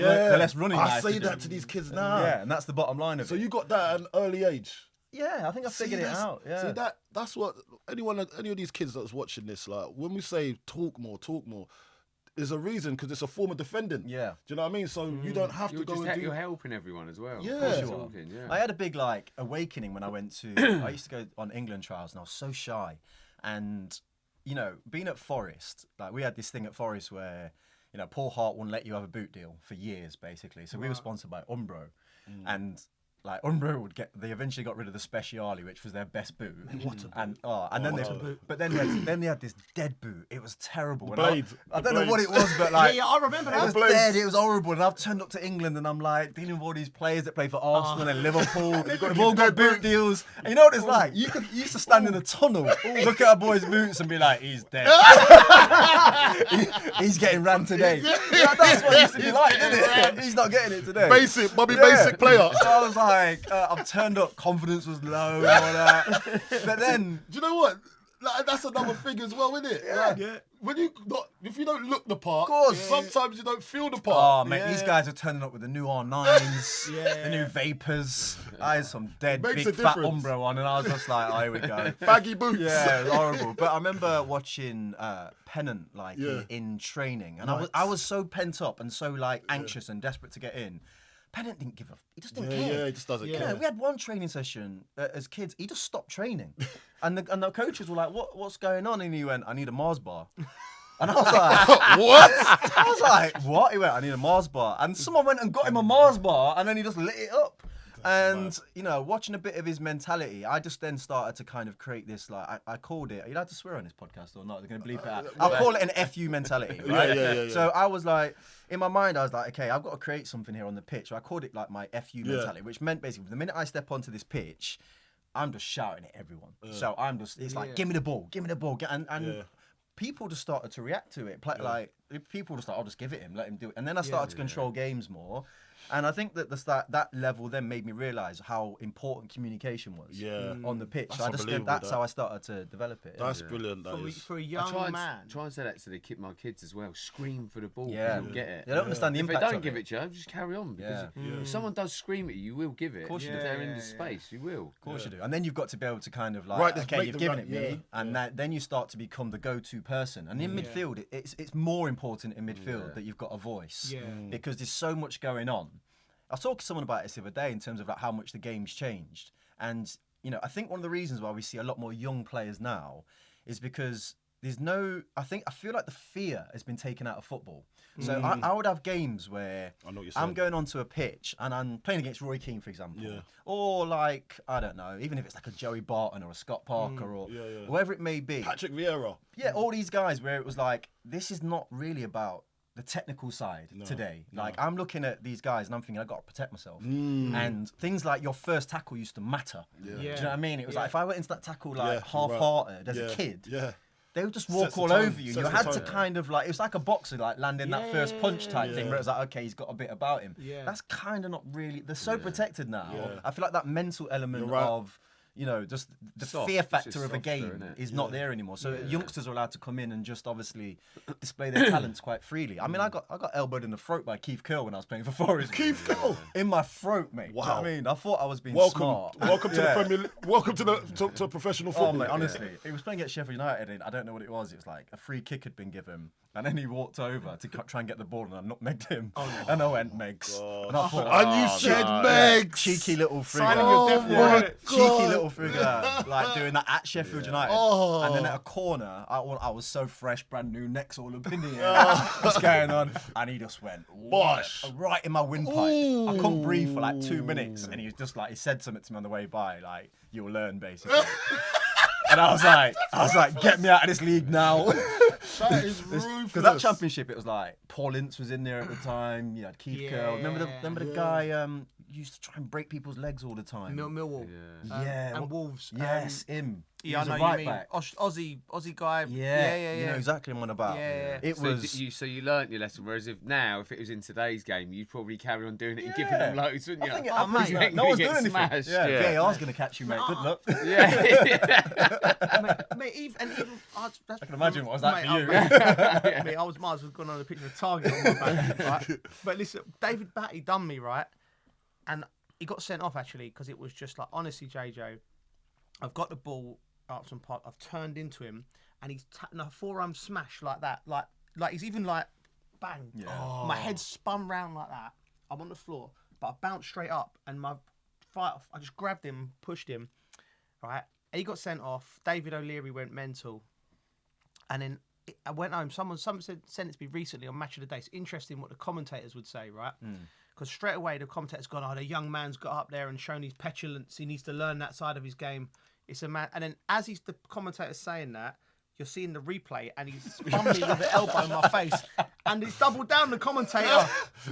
running I I have to say do. that to these kids now. Yeah, and that's the bottom line of So it. you got that at an early age. Yeah, I think I figured it out. Yeah. See that's what any of these kids that's watching this, like when we say talk more, there's a reason, because it's a form of defending. Yeah. Do you know what I mean? So you don't have to go and do. You're helping everyone as well. Yeah. Of course You you're are. talking, yeah. I had a big awakening when I went to. I used to go on England trials, and I was so shy. And being at Forest, like we had this thing at Forest where Paul Hart wouldn't let you have a boot deal for years, basically. So we were sponsored by Umbro, and like Umbro would they eventually got rid of the Speciale, which was their best boot. And then they had this dead boot. It was terrible. And Blade. I don't know what it was, but like yeah, I remember it was that. dead. It was horrible. And I've turned up to England and I'm like dealing with all these players that play for Arsenal and Liverpool. They've all got boot deals. And you know what it's like? You used to stand in a tunnel, look at a boy's boots and be like, he's dead. He's getting ran today. That's what it used to be like, isn't it? He's not getting it today. Bobby Basic player. So I was like, I've turned up, confidence was low and all that. But then, Do you know what? Like, that's another thing as well, isn't it? Yeah. When if you don't look the part, course. sometimes you don't feel the part. oh mate, these guys are turning up with the new R9s, the new Vapors. I had some dead Makes big a fat difference. Umbro on, and I was just like, oh, here we go. Baggy boots. Yeah, it was horrible. But I remember watching Pennant in training, and I was so pent up and so like anxious and desperate to get in. Pennant didn't give a. He just didn't care. Yeah, he just doesn't Yeah, care. we had one training session as kids. He just stopped training, and the coaches were like, "What's going on?" And he went, "I need a Mars bar." And I was like, What? I was like, what? He went, "I need a Mars bar," and someone went and got him a Mars bar, and then he just lit it up. And you know, watching a bit of his mentality, I just then started to kind of create this. Like I called it. Are you allowed to swear on this podcast or not? They're going to bleep it out. I'll call it an FU mentality. Right? Yeah. So I was like, in my mind, I was like, okay, I've got to create something here on the pitch. So I called it like my FU mentality, which meant basically the minute I step onto this pitch, I'm just shouting at everyone. So I'm just, it's like, give me the ball, and people just started to react to it. Like people just like, I'll just give it him, let him do it. And then I started to control games more. And I think that that level then made me realise how important communication was on the pitch. That's So that's how I started to develop it. That's brilliant. For a young man. Try and say that to my kids as well. Scream for the ball. Yeah. You'll get it. They don't understand the If they impact don't of give it. it to you, just carry on. Because Yeah. if someone does scream at you, you will give it. Of course you If do. they're in the space, you will. Of course you do. And then you've got to be able to kind of like, Right, okay, make you've the given right- it me, and then you start to become the go-to person. And in midfield, it's more important in midfield that you've got a voice. Yeah. Because there's so much going on. I was talking to someone about this the other day in terms of like how much the game's changed. And, you know, I think one of the reasons why we see a lot more young players now is because I feel like the fear has been taken out of football. So I would have games where I know what you're saying. I'm going onto a pitch and I'm playing against Roy Keane, for example. Yeah. Or like, I don't know, even if it's like a Joey Barton or a Scott Parker or whoever it may be. Patrick Vieira. Yeah, all these guys where it was like, this is not really about the technical side today. Like, I'm looking at these guys and I'm thinking, I've got to protect myself. And things like your first tackle used to matter. Do you know what I mean? It was like, if I went into that tackle like half-hearted as a kid, they would just walk Sets the all tone, over you. sets You the had to tone. kind of like, it was like a boxer like landing that first punch type thing where it was like, okay, he's got a bit about him. That's kind of not really, they're so protected now. I feel like that mental element of, you know, just the fear factor of a game is not there anymore. So youngsters are allowed to come in and just obviously display their talents quite freely. I mean, I got elbowed in the throat by Keith Curl when I was playing for Forest. Keith Curl? In my throat, mate. Wow. You know what I mean? I thought I was being Welcome smart. to the Premier League. Welcome to professional Oh, football. mate, honestly. He was playing at Sheffield United and I don't know what it was. It was like a free kick had been given. And then he walked over to try and get the ball and I nutmegged him. And I went, Megs. And I thought, And you said Megs. cheeky little figure. Signing your death warrant. Cheeky little figure, like doing that at Sheffield United. And then at a corner, I was so fresh, brand new, necks all up in the air. What's going on? And he just went, Bosh. right in my windpipe. I couldn't breathe for like 2 minutes. And he was just like, he said something to me on the way by, like, you'll learn, basically. And I was like, get me out of this league now. That is ruthless. Because that championship, it was like Paul Ince was in there at the time. You had Keith Curl. Remember the guy used to try and break people's legs all the time. Millwall. And Wolves. Yes, him. Yeah, I He know was a you right mean. back. Aussie guy. Yeah. You know exactly what I'm on about. Yeah. It was. So you learnt your lesson. Whereas if it was in today's game, you'd probably carry on doing it and giving them loads, wouldn't you? I think Oh, mate, mate, no gonna one's get doing anything. smashed. Yeah, VAR's going to catch you, mate. Good luck. Mate, even I I can imagine what was that for you. Mate, I might as well have gone on a picture of Target on my back, right? But listen, David Batty done me, right? And he got sent off, actually, because it was just like, honestly, JJ, I've got the ball up some pot, I've turned into him, and he's a forearm smash like that. Like he's even like, bang. Yeah. My head spun round like that. I'm on the floor, but I bounced straight up, and I just grabbed him, pushed him, right? He got sent off. David O'Leary went mental. And then I went home. Someone sent it to me recently on Match of the Day. It's interesting what the commentators would say, right? because straight away the commentator's gone, oh, the young man's got up there and shown his petulance. He needs to learn that side of his game. It's a man. And then as the commentator's saying that, you're seeing the replay, and he's spun me with the elbow in my face, and he's doubled down. The commentator,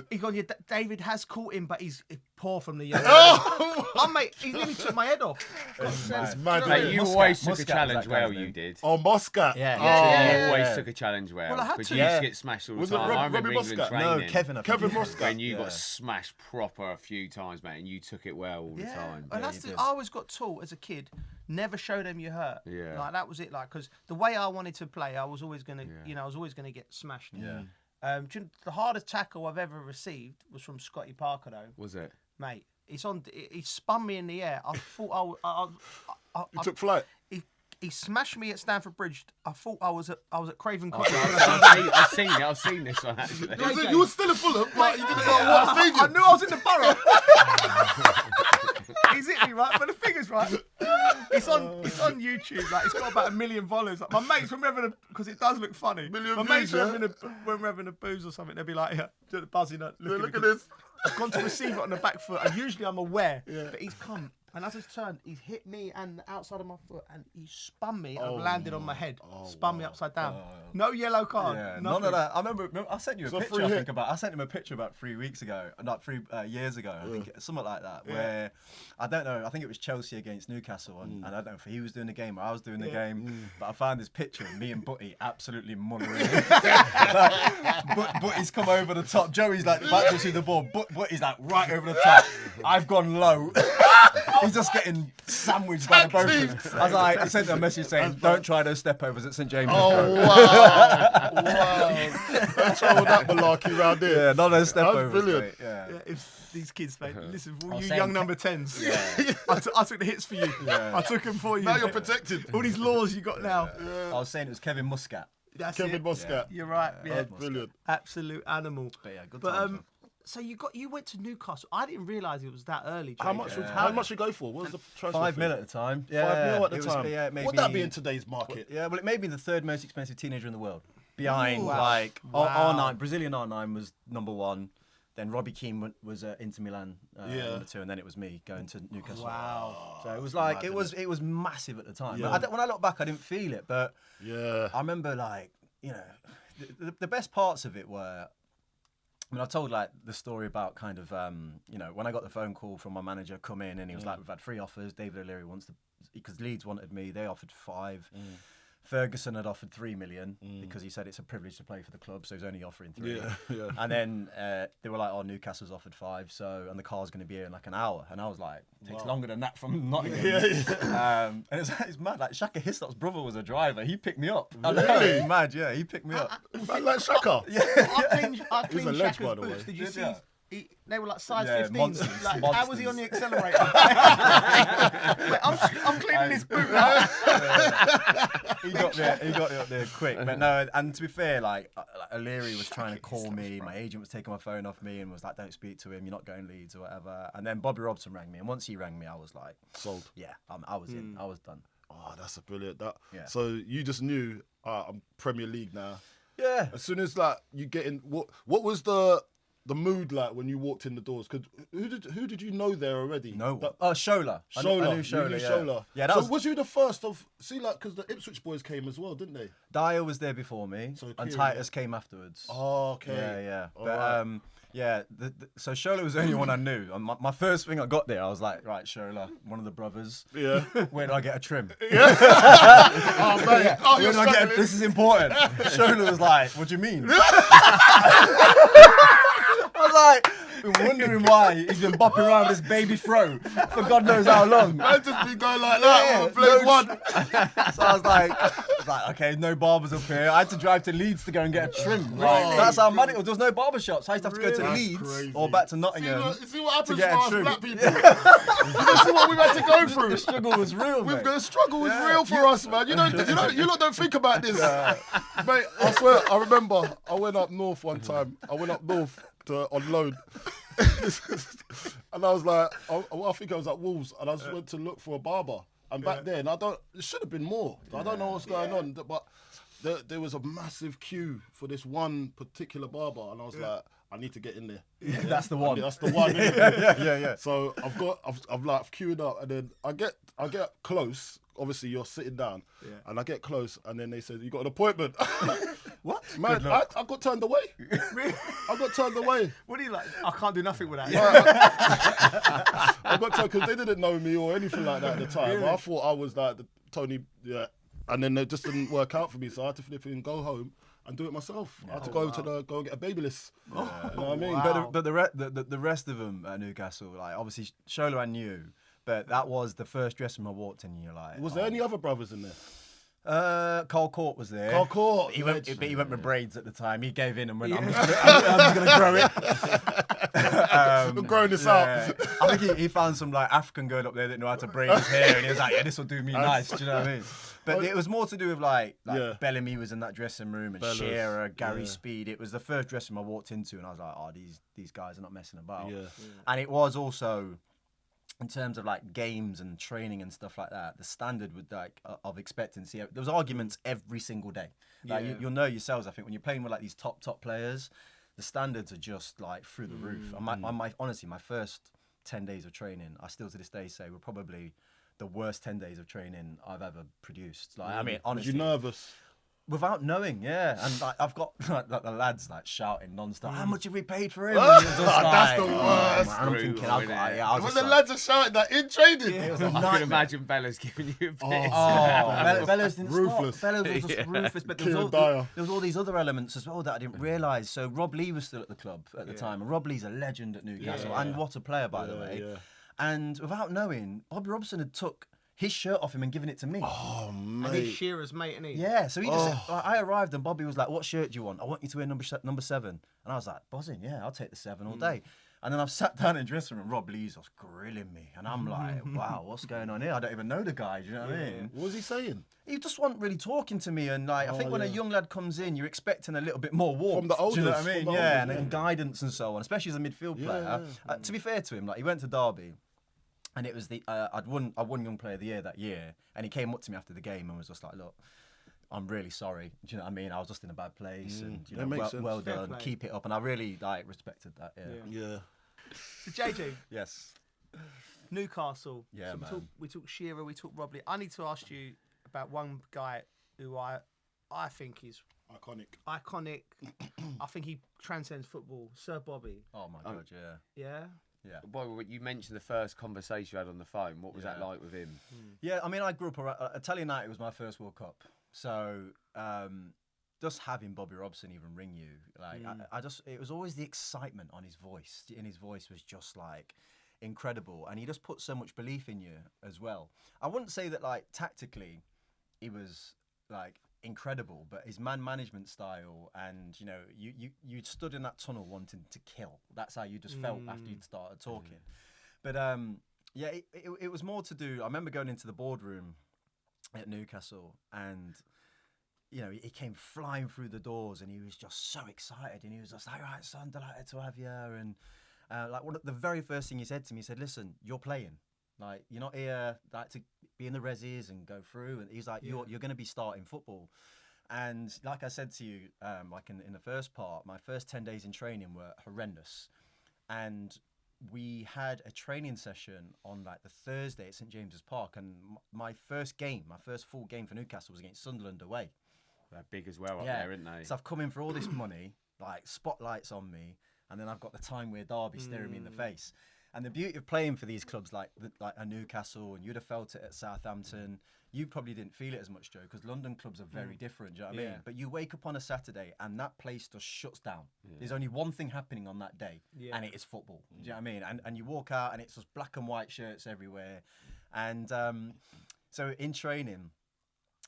he's gone, yeah, David has caught him, but he's poor from the young. Oh, mate, he nearly took my head off. It's mad. Mate, you always took a Muscat challenge was that well. kind of You thing. did. Oh, Muscat. You always took a challenge well. Well, I had but to. you used Yeah. to get smashed all the Was it time. I remember Robbie England Muscat? training. No, Kevin. I think. Kevin Muscat. When you got smashed proper a few times, mate, and you took it well all the time. And you did. I always got taught as a kid, never show them you're hurt. Yeah. Like that was it. Like because the way I wanted to play, I was always gonna, I was always gonna get smashed. Yeah. The hardest tackle I've ever received was from Scotty Parker, though, Was it? mate. He spun me in the air. I thought You took flight. he smashed me at Stamford Bridge. I thought I was at Craven Cottage. I've seen it. I've seen this one actually. You were still in Fulham, but you didn't know what stadium. I knew I was in the borough. He's hit me, right? But the thing is, right, it's on YouTube. Like, it's got about 1 million followers. Like, my mates, when we're having because it does look funny. Million My mates, views, when we're having a booze or something, they'll be like, yeah, buzzing. Look at this. I've gone to receive it on the back foot, and usually I'm aware, but he's come. And as it's turned, he's hit me and the outside of my foot, and he spun me and I've landed on my head. Spun me upside down. No yellow card. Yeah, nothing. none of that. I remember I sent you a So picture. free I hit. think I sent him a picture about 3 weeks ago, not 3 years ago. I think something like that. Where I don't know. I think it was Chelsea against Newcastle, and I don't know if he was doing the game or I was doing the game. But I found this picture of me and Butty absolutely mullering. Butty's come over the top. Joey's like about to see the ball. Butty's like right over the top. I've gone low. He's just getting sandwiched by the both of them. I was like, I sent him a message saying, "Don't try those step overs at St James's." Oh, wow. That's all that malarkey round here. Yeah, none of those step That's overs. brilliant. Mate. Yeah. Yeah, if these kids, mate, listen, for all I was you saying young number 10s, I took the hits for you. I took them for you. Now you're protected. All these laws you got now. I was saying it was Kevin Muscat. That's Kevin it. Muscat. You're right. Yeah, That's brilliant. absolute animal. But yeah, good But times, man. so you went to Newcastle. I didn't realise it was that early. How Jake. much you go for? What was the transfer 5 fee? mil at the time. 5 mil at the it was- time. yeah, maybe, Would that be in today's market? Yeah, well, it may be the third most expensive teenager in the world. Behind, Wow. like, Wow. R9, Brazilian R9 was number 1. Then Robbie Keane was Inter Milan number 2, and then it was me going to Newcastle. Wow. So it was like, it was massive at the time. But when I look back, I didn't feel it. But Yeah. I remember, like, you know, the best parts of it were, I mean, I told like the story about kind of, you know, when I got the phone call from my manager, come in, and he was like, we've had 3 offers. David O'Leary wants to, because Leeds wanted me, they offered 5. Ferguson had offered 3 million because he said it's a privilege to play for the club, so he's only offering 3. Yeah. And then they were like, "Oh, Newcastle's offered 5, so and the car's going to be here in like an hour." And I was like, "It takes longer than that from Nottingham." And it's mad. Like Shaka Histop's brother was a driver. He picked me up. I know, Really? it's mad. Yeah, he picked me up. Like Shaka. I He's a cleaned ledge, Shaka's by the way. boots. Did you Did see? ya? They were like size Yeah, 15. monsters, Like, how was he on the monsters. accelerator? Wait, I'm cleaning this boot now. He got me up there quick. But no, and to be fair, like O'Leary was trying to call me. My agent was taking my phone off me and was like, "Don't speak to him. You're not going Leeds or whatever." And then Bobby Robson rang me, and once he rang me, I was like, Sold. "Yeah, I was in. I was done." Oh, that's a brilliant. That. Yeah. So you just knew, I'm Premier League now. Yeah. As soon as like you get in, what was the mood like when you walked in the doors? Because who did you know there already? No. That, Shola. Shola. I knew Shola. You knew Yeah. Shola. Yeah, that so was. was you the first of? See, like, because the Ipswich boys came as well, didn't they? Dyer was there before me, So and Kieran, Titus came afterwards. Oh, okay. Yeah. All But right. yeah. So Shola was the only one I knew. And my first thing I got there, I was like, right, Shola, one of the brothers. Yeah. Where do I get a trim? Oh, mate. Oh, Where you're do I get? struggling. This is important. Shola was like, "What do you mean?" I was like, been wondering why he's been bopping around with this baby throw for God knows how long. I've just been going like that. Yeah, Blade no one. So I was like, okay, no barbers up here. I had to drive to Leeds to go and get a trim. Like, that's how mad it was. There was no barber shops. I used to have to go to That's Leeds crazy. or back to You Nottingham. see what happens get for a us trim. black people? You see what we've had to go through? The struggle was real, We've mate. got a struggle was real for us, man. You lot don't think about this, mate. I swear, I remember I went up north one time. I went up north on loan, and I was like, I think I was at Wolves, and I just went to look for a barber. And back then, it should have been more. I don't know what's going on, but there was a massive queue for this one particular barber, and I was like, I need to get in there. That's the one. That's the one. yeah. So I've like queued up, and then I get close. Obviously, you're sitting down, and I get close, and then they said, "You got an appointment." What? Man, I got turned away. I got turned away. What do you like? I can't do nothing with that. I got turned because they didn't know me or anything like that at the time. Really? I thought I was like the Tony, and then it just didn't work out for me. So I had to flip it and go home and do it myself. I had to go and get a baby list. You know what I mean? Wow. But the rest of them at Newcastle, like obviously Sholo I knew, but that was the first dressing room I walked in. And you're like, Was there any other brothers in there? Carl Court was there. Carl Court. He went with braids at the time. He gave in and went, I'm just gonna grow it. I'm growing this out. I think he found some like African girl up there that knew how to braid his hair, and he was like, yeah, this will do me nice. Do you know what I mean? But it was more to do with like Bellamy was in that dressing room, and Shearer, Gary Speed. It was the first dressing room I walked into, and I was like, oh, these guys are not messing about. Yeah. And it was also, in terms of like games and training and stuff like that, the standard would like of expectancy. There was arguments every single day. Like you'll know yourselves. I think when you're playing with like these top players, the standards are just like through the roof. And honestly, my first 10 days of training, I still to this day say were probably the worst 10 days of training I've ever produced. Like I mean, honestly, Was you nervous? Without knowing, and like I've got like the lads like shouting non-stop. How much have we paid for him? And you're just That's like, the worst. Man, I'm thinking, I was When just the like, lads are shouting that in training. it was a I can nightmare. imagine Bella's giving you a piss. Bellows didn't Ruthless. stop. Bellows was just ruthless. But there was all these other elements as well that I didn't realise. So Rob Lee was still at the club at the time. And Rob Lee's a legend at Newcastle. And what a player, by the way. Yeah. And without knowing, Bobby Robson had took his shirt off him and given it to me. Oh, And mate. he's Shearer's mate, isn't he? Yeah, so he just I arrived and Bobby was like, what shirt do you want? I want you to wear number 7. And I was like, buzzing, yeah, I'll take the 7 all day. And then I've sat down in the dressing room and Rob Lee's just grilling me. And I'm like, wow, what's going on here? I don't even know the guy, do you know what I mean? What was he saying? He just wasn't really talking to me, and like I think when a young lad comes in, you're expecting a little bit more warmth From the do you know what I oldest, mean? from the Yeah, oldest, and guidance and so on, especially as a midfield player. To be fair to him, like he went to Derby, and it was I won Young Player of the Year that year, and he came up to me after the game and was just like, look, I'm really sorry. Do you know what I mean? I was just in a bad place, and you know, makes sense. well Fair done, play. keep it up, and I really like respected that. Yeah. So JJ, Yes. Newcastle. Yeah, so man. we talk Shearer, we talk Rob Lee. I need to ask you about one guy who I think is Iconic. iconic. I think he transcends football. Sir Bobby. Oh my god, yeah. Yeah. Yeah. Well, you mentioned the first conversation you had on the phone. What was that like with him? Yeah, I mean, I grew up around Italian Night. It was my first World Cup, so just having Bobby Robson even ring you, like I just, it was always the excitement on his voice. In his voice was just like incredible, and he just put so much belief in you as well. I wouldn't say that like tactically, he was like incredible, but his man management style, and you know, you stood in that tunnel wanting to kill. That's how you just felt after you'd started talking. But yeah, it was more to do. I remember going into the boardroom at Newcastle, and you know, he came flying through the doors, and he was just so excited, and he was just like, "All right, son, delighted to have you." And like the very first thing he said to me, he said, "Listen, you're playing. Like, you're not here like to be in the resis and go through." And he's like, "You're going to be starting football." And like I said to you, like in the first part, my first 10 days in training were horrendous, and we had a training session on like the Thursday at St James's Park, and my first full game for Newcastle was against Sunderland away. They're big as well up there, aren't they? So I've come in for all this money, like spotlights on me, and then I've got the time where Derby staring me in the face. And the beauty of playing for these clubs like a Newcastle, and you'd have felt it at Southampton. You probably didn't feel it as much, Joe, because London clubs are very different. Do you know what I mean? But you wake up on a Saturday and that place just shuts down. There's only one thing happening on that day, and it is football. Do you know what I mean? And you walk out and it's just black and white shirts everywhere. And so in training,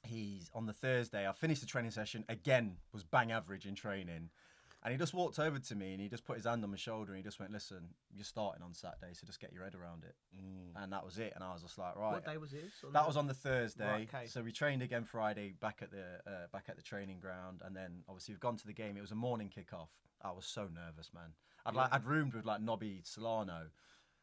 he's on the Thursday. I finished the training session again, was bang average in training. And he just walked over to me and he just put his hand on my shoulder and he just went, "Listen, you're starting on Saturday, so just get your head around it." And that was it. And I was just like, right. What day was this? That was on the Thursday. Right, okay. So we trained again Friday back at the training ground, and then obviously we've gone to the game. It was a morning kickoff. I was so nervous, man. I'd roomed with like Nobby Solano,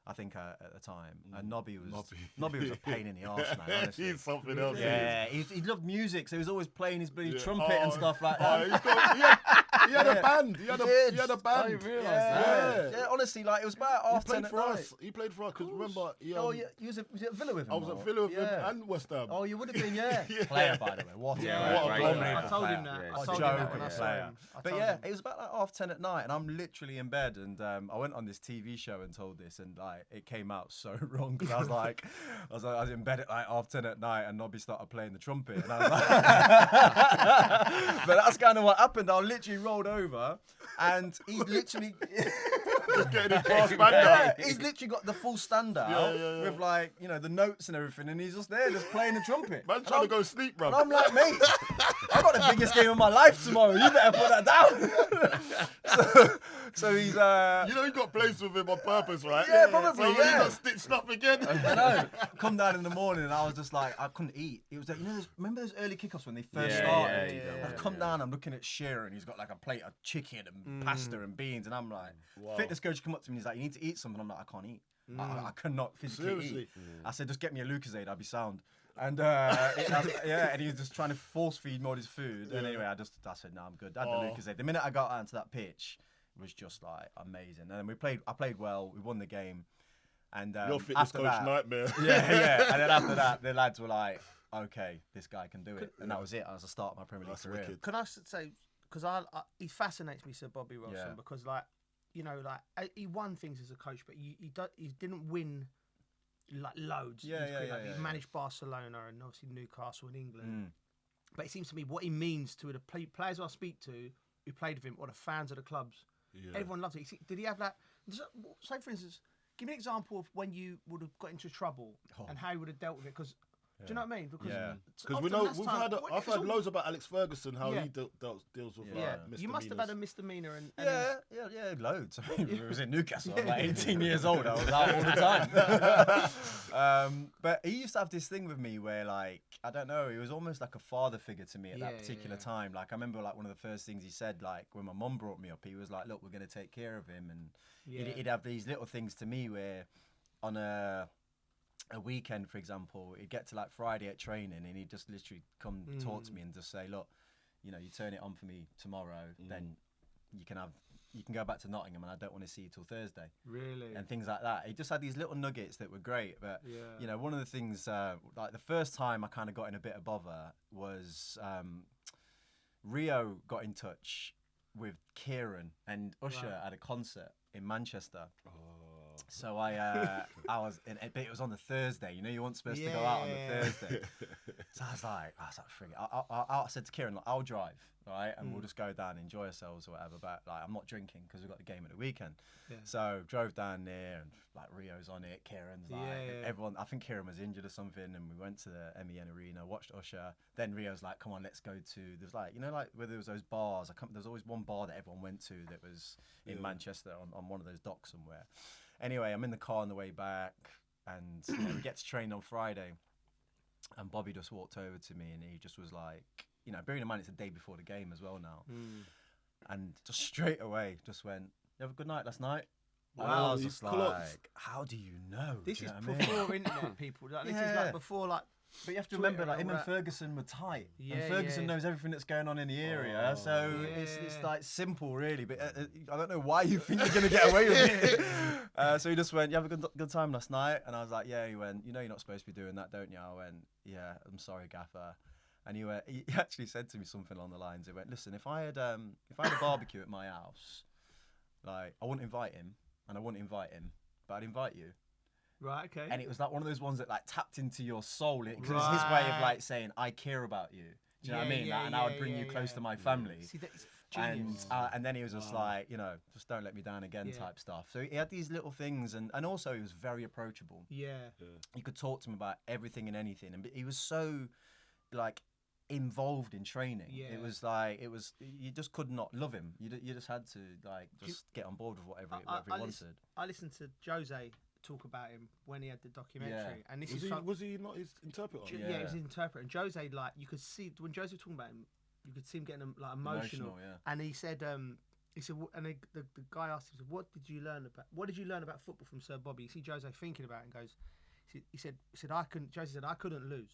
I think at the time, and Nobby was a pain in the arse, man. Honestly. He's something else. Yeah, he loved music, so he was always playing his bloody trumpet and stuff like that. He had a band. He had a I band. didn't realise Yeah. that. Yeah, honestly, like it was about He 10 played at for night. us. He played for us because remember. Oh yeah, was it at Villa with him? I was or? at Villa with him Yeah. and West Ham. Oh, you would have been, yeah. Yeah. Player, by the way. What a Yeah, player. what a great player. player. I told him Yeah, that. yeah. I A told joke him that when of I a saw player. him. But yeah, it was about like 10 at night, and I'm literally in bed, and I went on this TV show and told this, and like it came out so wrong because I was in bed at like 10 at night, and Nobby started playing the trumpet, and I was like, but that's kind of what happened. I literally rolled over, and he's literally. Getting his brass band Yeah, out. he's literally got the full stand out Yeah. with like, the notes and everything, and he's just there, just playing the trumpet. Man trying to go sleep, bro. And I'm like, mate, I've got the biggest game of my life tomorrow. You better put that down. so he's You know he got placed with him on purpose, right? Yeah, probably, So he yeah. got stitched up again. I know. Come down in the morning, and I was just like, I couldn't eat. It was like, remember those early kickoffs when they first started? Yeah. I've come down, I'm looking at Shearer, and he's got like a plate of chicken and pasta and beans, and I'm like, fitness coach come up to me, and he's like, you need to eat something. I'm like, I can't eat. I cannot physically Seriously? eat. I said, just get me a Lucozade, I'll be sound. And and he was just trying to force feed me all his food. And anyway, I said, no, I'm good. I had the Lucozade. The minute I got onto that pitch, it was just like amazing. And then I played well. We won the game. And Your fitness after coach that, nightmare. yeah. And then after that, the lads were like, okay, this guy can do it. And that was it. That was the start of my Premier League That's career. wicked. Can I say, because he fascinates me, Sir Bobby Robson, because like, he won things as a coach, but he didn't win like loads. Yeah. He managed Barcelona and obviously Newcastle in England. But it seems to me what he means to the players I speak to who played with him or the fans of the clubs, everyone loves it. Did he have that? Say for instance, give me an example of when you would have got into trouble and how you would have dealt with it. Because do you know what I mean? Because we know I've heard loads about Alex Ferguson, how he deals with misdemeanors. You must have had a misdemeanor and Yeah, loads. I mean, it was in Newcastle. I'm like 18 years old. I was out all the time. But he used to have this thing with me where, like, I don't know, he was almost like a father figure to me at that particular time. Like, I remember, like, one of the first things he said, like, when my mum brought me up, he was like, look, we're going to take care of him. And he'd have these little things to me where on a weekend, for example, he'd get to like Friday at training and he'd just literally come talk to me and just say, look, you turn it on for me tomorrow, then you can go back to Nottingham and I don't want to see you till Thursday. Really? And things like that. He just had these little nuggets that were great. But, one of the things, like the first time I kind of got in a bit of bother was Rio got in touch with Kieran and Usher at a concert in Manchester. So I was but it was on the Thursday. You weren't supposed to go out on the Thursday. So I was like, frig it. I said to Kieran, I'll drive, right, and we'll just go down and enjoy ourselves or whatever. But like, I'm not drinking because we've got the game at the weekend. So drove down there and like Rio's on it, Kieran's like everyone. I think Kieran was injured or something, and we went to the MEN Arena, watched Usher. Then Rio's like, come on, let's go to. There's like like where there was those bars. There's always one bar that everyone went to that was in Manchester on one of those docks somewhere. Anyway, I'm in the car on the way back, and we get to train on Friday, and Bobby just walked over to me, and he just was like, bearing in mind it's the day before the game as well now, and just straight away just went, you have a good night last night? Wow, and I was he's just like, clocked. how do you know? This Do you is know what I mean? before internet, people. Like, this is like before like. But you have to Twitter remember, like, and him all and that. Ferguson were tight. Yeah, and Ferguson yeah. knows everything that's going on in the area. So it's Yeah. like simple, really. But I don't know why you think you're going to get away with it. So he just went, you have a good time last night? And I was like, yeah. He went, you're not supposed to be doing that, don't you? I went, yeah, I'm sorry, Gaffer. And he actually said to me something along the lines. He went, listen, if I had a barbecue at my house, like, I wouldn't invite him, and I wouldn't invite him, but I'd invite you. Right, okay. And it was like one of those ones that like tapped into your soul because it's his way of like saying, I care about you. Do you know what I mean? Like, and I would bring you close to my family. See, that's genius. And then he was just like, just don't let me down again type stuff. So he had these little things, and also he was very approachable. Yeah. You could talk to him about everything and anything, and he was so like involved in training. Yeah. It was like you just could not love him. You just had to like just get on board with whatever he wanted. I listened to Jose talk about him when he had the documentary, and this Was he not his interpreter? he was his interpreter. And Jose, like, you could see when Jose was talking about him, you could see him getting like emotional. And he said, and the guy asked him, what did you learn about football from Sir Bobby? You see Jose thinking about it and goes, Jose said I couldn't lose.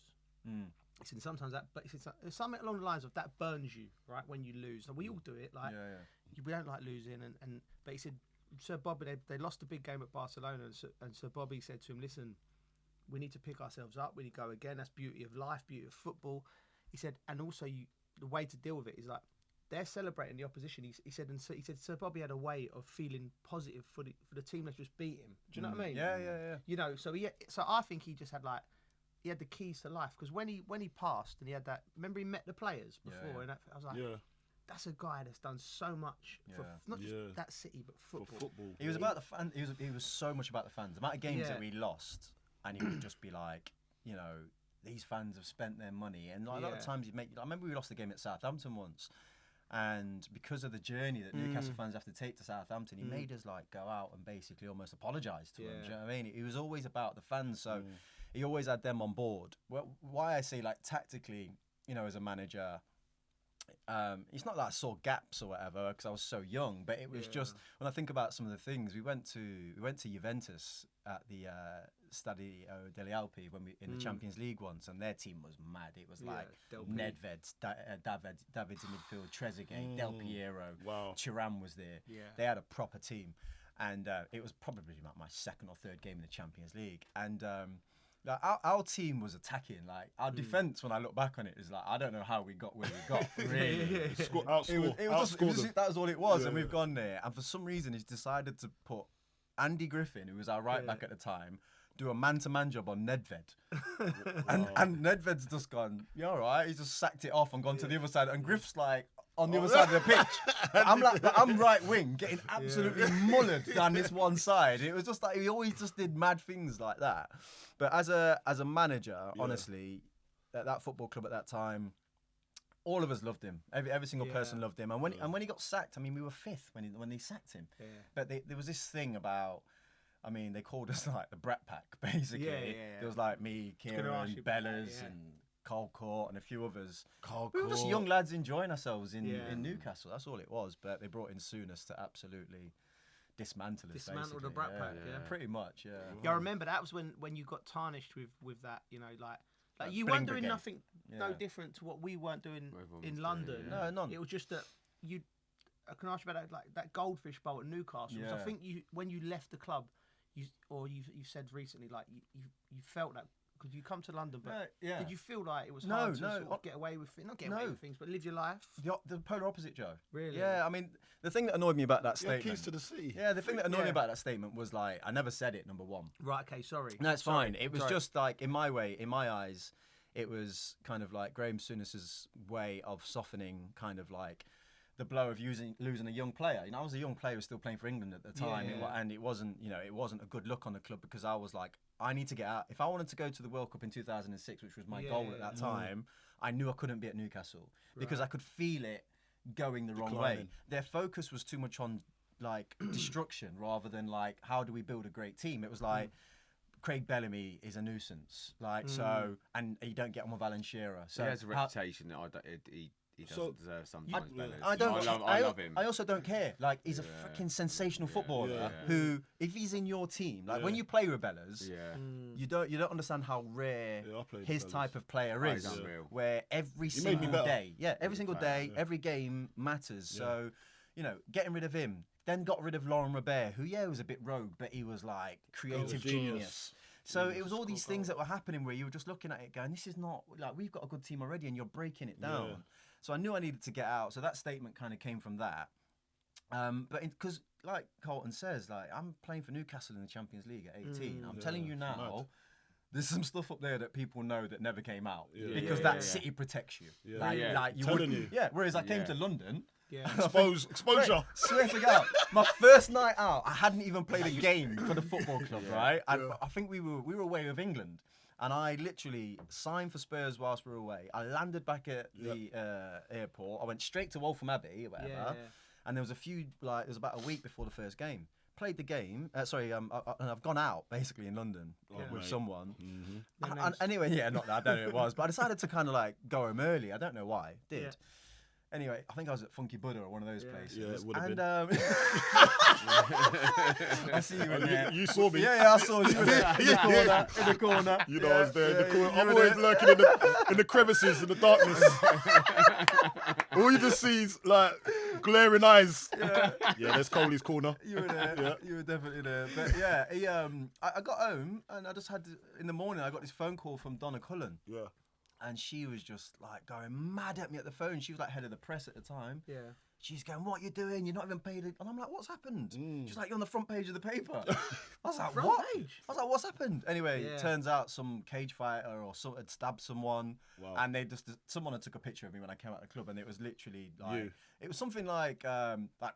he said sometimes it's something along the lines of that burns you, right, when you lose. And we all do it. Like we don't like losing, but he said Sir Bobby they lost a big game at Barcelona, and Sir Bobby said to him, listen, we need to pick ourselves up. We need to go again. That's beauty of life, beauty of football. He said, and also the way to deal with it is like they're celebrating the opposition. He said Sir Bobby had a way of feeling positive for the team that's just beat him. Do you know what I mean? Yeah. You know, so I think he just had he had the keys to life, because when he passed and he had that. Remember, he met the players before, and I was like, that's a guy that's done so much for not just that city but football. He was about the fan. He was so much about the fans. The amount of games that we lost, and he would just be like, you know, these fans have spent their money, and like, a lot of times I remember we lost the game at Southampton once, and because of the journey that Newcastle fans have to take to Southampton, he made us like go out and basically almost apologise to them. Do you know what I mean? He was always about the fans, so he always had them on board. Well, why I say like tactically, you know, as a manager, it's not that I saw gaps or whatever because I was so young, but it was just when I think about some of the things we went to Juventus at the Stadio delle Alpi when we in the Champions League once, and their team was mad. It was like Nedved, David's in midfield, Trezeguet, Del Piero, Thuram was there. They had a proper team, and it was probably like my second or third game in the Champions League, and like our team was attacking. Like our defense, when I look back on it, is like I don't know how we got where we got. Really, that was all it was, and we've gone there. And for some reason, he's decided to put Andy Griffin, who was our right back at the time, do a man-to-man job on Nedved, and Nedved's just gone, "You're all right." He's just sacked it off and gone to the other side, and Griff's like on the other side of the pitch. I'm right wing, getting absolutely mullered down this one side. It was just like he always just did mad things like that. But as a manager, honestly, at that football club at that time, all of us loved him. Every single person loved him. And when he got sacked, I mean, we were fifth when they sacked him. Yeah. But there was this thing about, I mean, they called us like the Brat Pack, basically. There was like me, Kieran, Bellas, and Carl Court, and a few others. We were just young lads enjoying ourselves in Newcastle. That's all it was. But they brought in Souness to absolutely dismantle us. Dismantle the Brat Pack, pretty much, yeah. Yeah, I remember that was when you got tarnished with that, you know, like you weren't doing nothing no different to what we weren't doing in London. No, none. It was just that I can ask you about that goldfish bowl at Newcastle. Yeah. I think when you left the club, you said recently like you felt that. Because you come to London, but did you feel like it was hard to sort of get away with it? Not get away with things, but live your life? The polar opposite, Joe. Really? Yeah, I mean, the thing that annoyed me about that statement... keys to the city. Yeah, the thing that annoyed me about that statement was, like, I never said it, number one. Right, okay, sorry. No, it's fine. It was just, like, in my eyes, it was kind of like Graham Souness's way of softening kind of, like, the blow of losing a young player. You know, I was a young player who was still playing for England at the time, and it wasn't a good look on the club because I was like, I need to get out. If I wanted to go to the World Cup in 2006, which was my goal at that time, I knew I couldn't be at Newcastle because I could feel it going the wrong way. Their focus was too much on like destruction rather than like how do we build a great team. It was like Craig Bellamy is a nuisance, like so, and you don't get on with Alan Shearer. So he has a reputation that he doesn't deserve sometimes. I love him. I also don't care. Like, he's a freaking sensational footballer who, if he's in your team, like when you play with Bellas, you don't understand how rare his type of player is. Where every single day, every game matters. So, you know, getting rid of him, then got rid of Laurent Robert, who was a bit rogue, but he was like creative genius. So it was all these things that were happening where you were just looking at it going, this is not, like, we've got a good team already and you're breaking it down. Yeah. So I knew I needed to get out. So that statement kind of came from that. But because, like Carlton says, like, I'm playing for Newcastle in the Champions League at 18. I'm telling you now, there's some stuff up there that people know that never came out because that city protects you. Yeah. Like you telling you. Yeah, whereas I came to London. Yeah. Exposure. Swear to God, my first night out, I hadn't even played a game for the football club, right? And I think we were away with England, and I literally signed for Spurs whilst we were away. I landed back at the airport. I went straight to Waltham Abbey or whatever, and there was about a week before the first game. Played the game. And I've gone out basically in London with someone. Mm-hmm. Anyway, not that I don't know who it was, but I decided to kind of like go home early. I don't know why. Did. Anyway, I think I was at Funky Buddha or one of those places. Yeah, it would have and, been. I see you in there. You saw me. Yeah, I saw you in the corner. You know I was there in the corner. you I'm were always there. lurking in the crevices, in the darkness. All you just see is like glaring eyes. Yeah, there's Coley's corner. You were there. Yeah. You were definitely there. But yeah, I got home and I just had in the morning I got this phone call from Donna Cullen. Yeah. And she was just like going mad at me at the phone. She was like head of the press at the time. Yeah. She's going, "What are you doing? You're not even paid." And I'm like, "What's happened?" She's like, "You're on the front page of the paper." I was like, Front "What?" page? I was like, "What's happened?" Anyway, Yeah. it turns out some cage fighter or some had stabbed someone, Wow. and someone had took a picture of me when I came out of the club, and it was literally like You. it was something like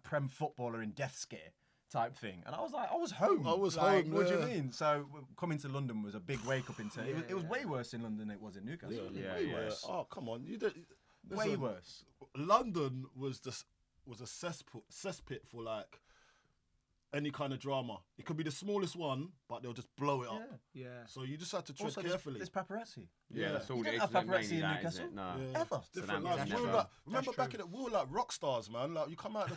Prem footballer in death scare type thing, and I was like, I was home. I was Like, home, What do you yeah. mean? So coming to London was a big wake up in terms. It was Yeah. way worse in London than it was in Newcastle. Yeah, Way yeah. worse. Oh, come on. You did. Way listen, worse. London was a cesspit for like any kind of drama. It could be the smallest one, but they'll just blow it up. Yeah. Yeah. So you just have to tread Also, carefully. there's paparazzi. Yeah, that's all You it don't is. have Isn't it? paparazzi Mainly in that, Newcastle. isn't it? No. Yeah. Ever. Different That's lives. true. Remember back true. in the we were like rock stars, man. Like you come out.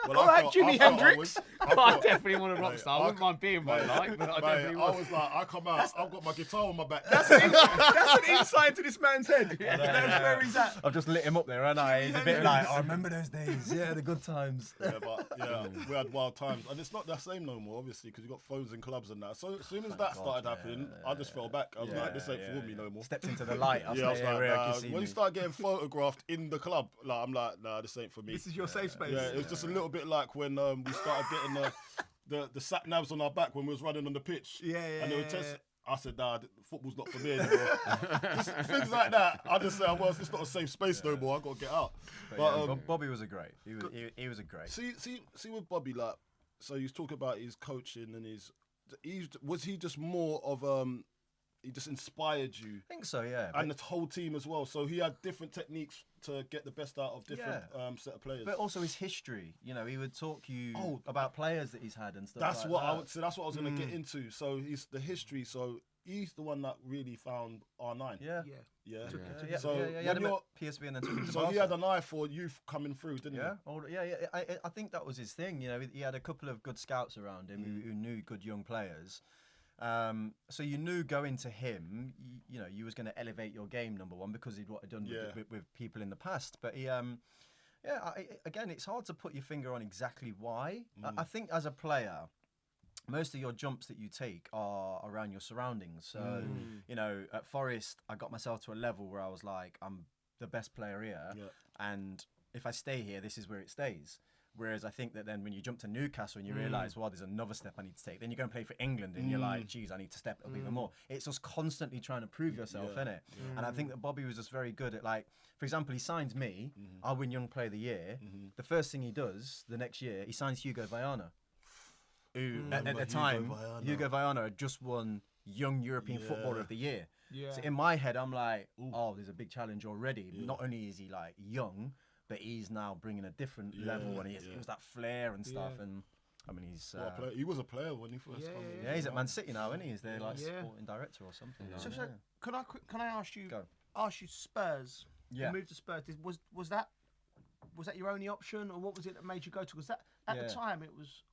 All right, Jimi Hendrix. I definitely want a rock Mate, star. I wouldn't mind being one, like, but I Mate, definitely I want. was like, I come out, I've got my guitar on my back. That's an insight to this man's head. That's where he's at. I've just lit him up there, and He's a bit like, I remember those days. Yeah, the good times. Yeah, but yeah, we had wild times, and it's not the same no more, obviously, because you got phones and clubs and that. So as soon as that started happening, I just fell back. I was like, this ain't for me no more. Stepped into the light. Yeah, I was like, when you start getting photographed in the club, like I'm like, nah, this ain't for me. This is your safe space. Yeah, it was just a little bit like when we started getting the sat navs on our back when we was running on the pitch. Yeah, And they would yeah, test. I said, nah, football's not for me anymore. Just things like that. I just said, well, it's not a safe space no more. I got to get out. But Bobby was a great. He was a great. see with Bobby, like, so you talk about his coaching and was he just more of he just inspired you I think so, yeah. and the whole team as well. So he had different techniques to get the best out of different set of players. But also his history. You know, he would talk you Oh, about players that he's had and stuff. That's like what that. I would say. That's what I was going to get into. So he's the history. So he's the one that really found R9. Yeah. Yeah. Yeah. Yeah, So He had when him at you're, PSV and then took him to so he Barca. had an eye for youth coming through, didn't Yeah, I think that was his thing. You know, he had a couple of good scouts around him who knew good young players. So you knew going to him, you know, you was going to elevate your game, number one, because he'd what had done with people in the past. But he, again, it's hard to put your finger on exactly why. I think as a player, most of your jumps that you take are around your surroundings. So, you know, at Forest, I got myself to a level where I was like, I'm the best player here, and if I stay here, this is where it stays. Whereas I think that then when you jump to Newcastle and you realise, well, there's another step I need to take. Then you go and play for England and you're like, geez, I need to step up even more. It's just constantly trying to prove yourself, innit? And I think that Bobby was just very good at, like, for example, he signs me, I win Young Player of the Year. The first thing he does the next year, he signs Hugo Viana. Who, at the time, Hugo Viana had just won Young European Footballer of the Year. Yeah. So in my head, I'm like, oh, there's a big challenge already. Not only is he, like, young, but he's now bringing a different level, and he was that flair and stuff. And I mean, he's he was a player when he first came. yeah, he's at Man City now, isn't he? He's their like sporting director or something. So, Yeah. can I ask you? Go. Ask you Spurs. Yeah. You moved to Spurs. Was that your only option, or what was it that made you go to? Because that at the time it was,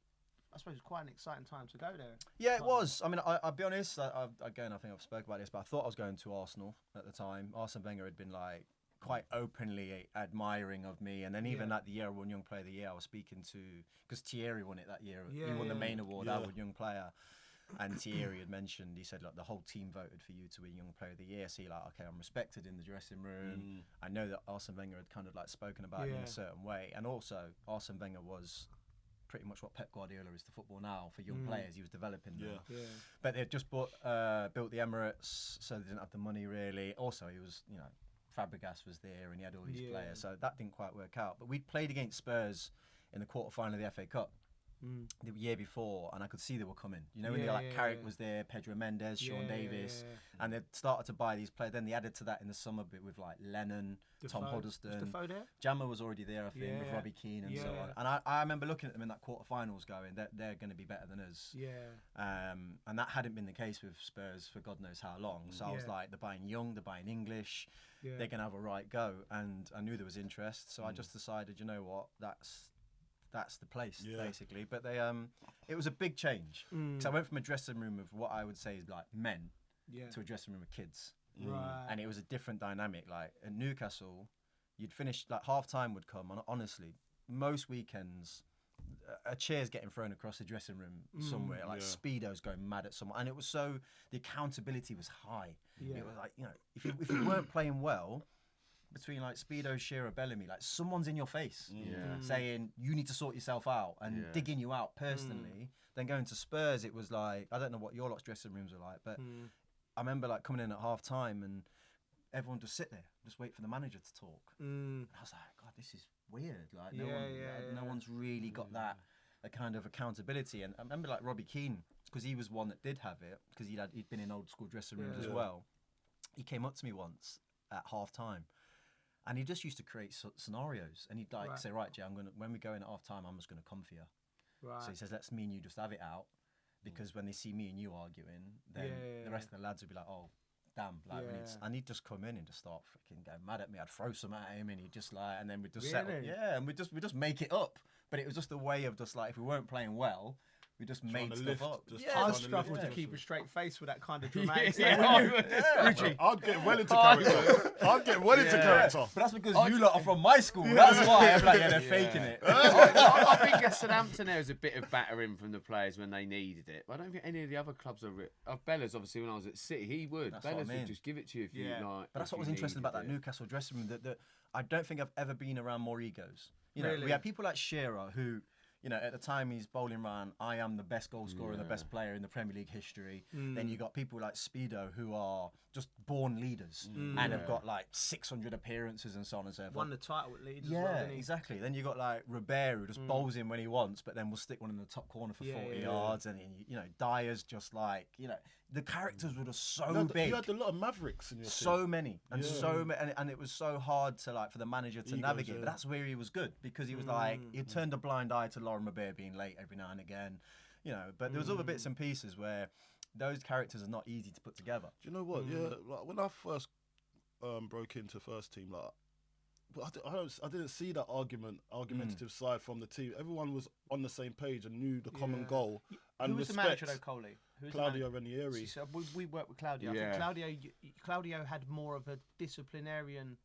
I suppose, quite an exciting time to go there. Yeah, it was. I mean, I'll be honest. Again, I think I've spoke about this, but I thought I was going to Arsenal at the time. Arsene Wenger had been like quite openly admiring of me, and then even like the year I won Young Player of the Year, I was speaking to, because Thierry won it that year. He won the main award. I won Young Player, and Thierry had mentioned, he said, like, the whole team voted for you to win Young Player of the Year. So you're like, okay, I'm respected in the dressing room. I know that Arsene Wenger had kind of like spoken about it in a certain way, and also Arsene Wenger was pretty much what Pep Guardiola is to football now for young players. He was developing them. But they'd just built the Emirates, so they didn't have the money really. Also, he was, you know, Fabregas was there and he had all these players, so that didn't quite work out. But we played against Spurs in the quarter-final of the FA Cup, the year before, and I could see they were coming. You know, when Carrick was there, Pedro Mendes, Sean Davis, and they started to buy these players. Then they added to that in the summer bit with like Lennon, Tom Huddleston. Was Defoe there? Jammer was already there, I think, with Robbie Keane and so on. And I remember looking at them in that quarterfinals, going, they're going to be better than us. Yeah. And that hadn't been the case with Spurs for God knows how long. So I was like, they're buying young, they're buying English. They're going to have a right go, and I knew there was interest, so I just decided, you know what, that's the place basically. But it was a big change because I went from a dressing room of what I would say is like men to a dressing room of kids, and it was a different dynamic. Like at Newcastle, you'd finish like half time would come, and honestly, most weekends a chair's getting thrown across the dressing room somewhere, like Speedo's going mad at someone, and it was so the accountability was high. It was like, you know, if you weren't playing well, between like Speedo, Shearer, Bellamy, like someone's in your face saying you need to sort yourself out and digging you out personally. Then going to Spurs, it was like, I don't know what your lot's dressing rooms were like, but I remember like coming in at half time and everyone just sit there, just wait for the manager to talk. I was like, God, this is weird. Like no one's really got that a kind of accountability. And I remember like Robbie Keane, because he was one that did have it, because he'd been in old school dressing rooms as well. He came up to me once at half time, and he just used to create scenarios. And he'd like say, right, Jay, when we go in at half time, I'm just gonna come for you. So he says, let's me and you just have it out, because when they see me and you arguing, then the rest of the lads would be like, oh, damn, like and he'd just come in and just start freaking going mad at me. I'd throw some at him, and he'd just like, and then we'd just settle, and we just make it up. But it was just a way of just like, if we weren't playing well, we just made stuff up. I'd struggle to keep a straight face with that kind of dramatic. I'd get well into character. But that's because you lot are from my school. That's why I'm like, they're faking it. I think at Southampton there was a bit of battering from the players when they needed it. But I don't think any of the other clubs are. Bella's obviously when I was at City, he would. Bella's would just give it to you if you like. But that's what was interesting about that Newcastle dressing room. That I don't think I've ever been around more egos. You know, we had people like Shearer who, you know, at the time he's bowling around, I am the best goal scorer and the best player in the Premier League history. Then you got people like Speedo who are just born leaders and have got like 600 appearances and so on and so forth. Won the title with Leeds. Yeah, as well, didn't he? exactly. Then you got like Ribeiro who just bowls in when he wants, but then will stick one in the top corner for 40 yards. And you know, Dyer's just like, you know, the characters were just so big. You had a lot of Mavericks in your team. So many, and so many, and it was so hard to like for the manager to navigate. But that's where he was good, because he was like, he turned a blind eye to Lauren Ribeiro being late every now and again, you know. But there was other bits and pieces where those characters are not easy to put together. Do you know what? Yeah, like when I first broke into first team, like, but I didn't see that argumentative side from the team. Everyone was on the same page and knew the common goal. And who was the manager though, Coley? Claudio Ranieri. So we worked with Claudio. I think Claudio had more of a disciplinarian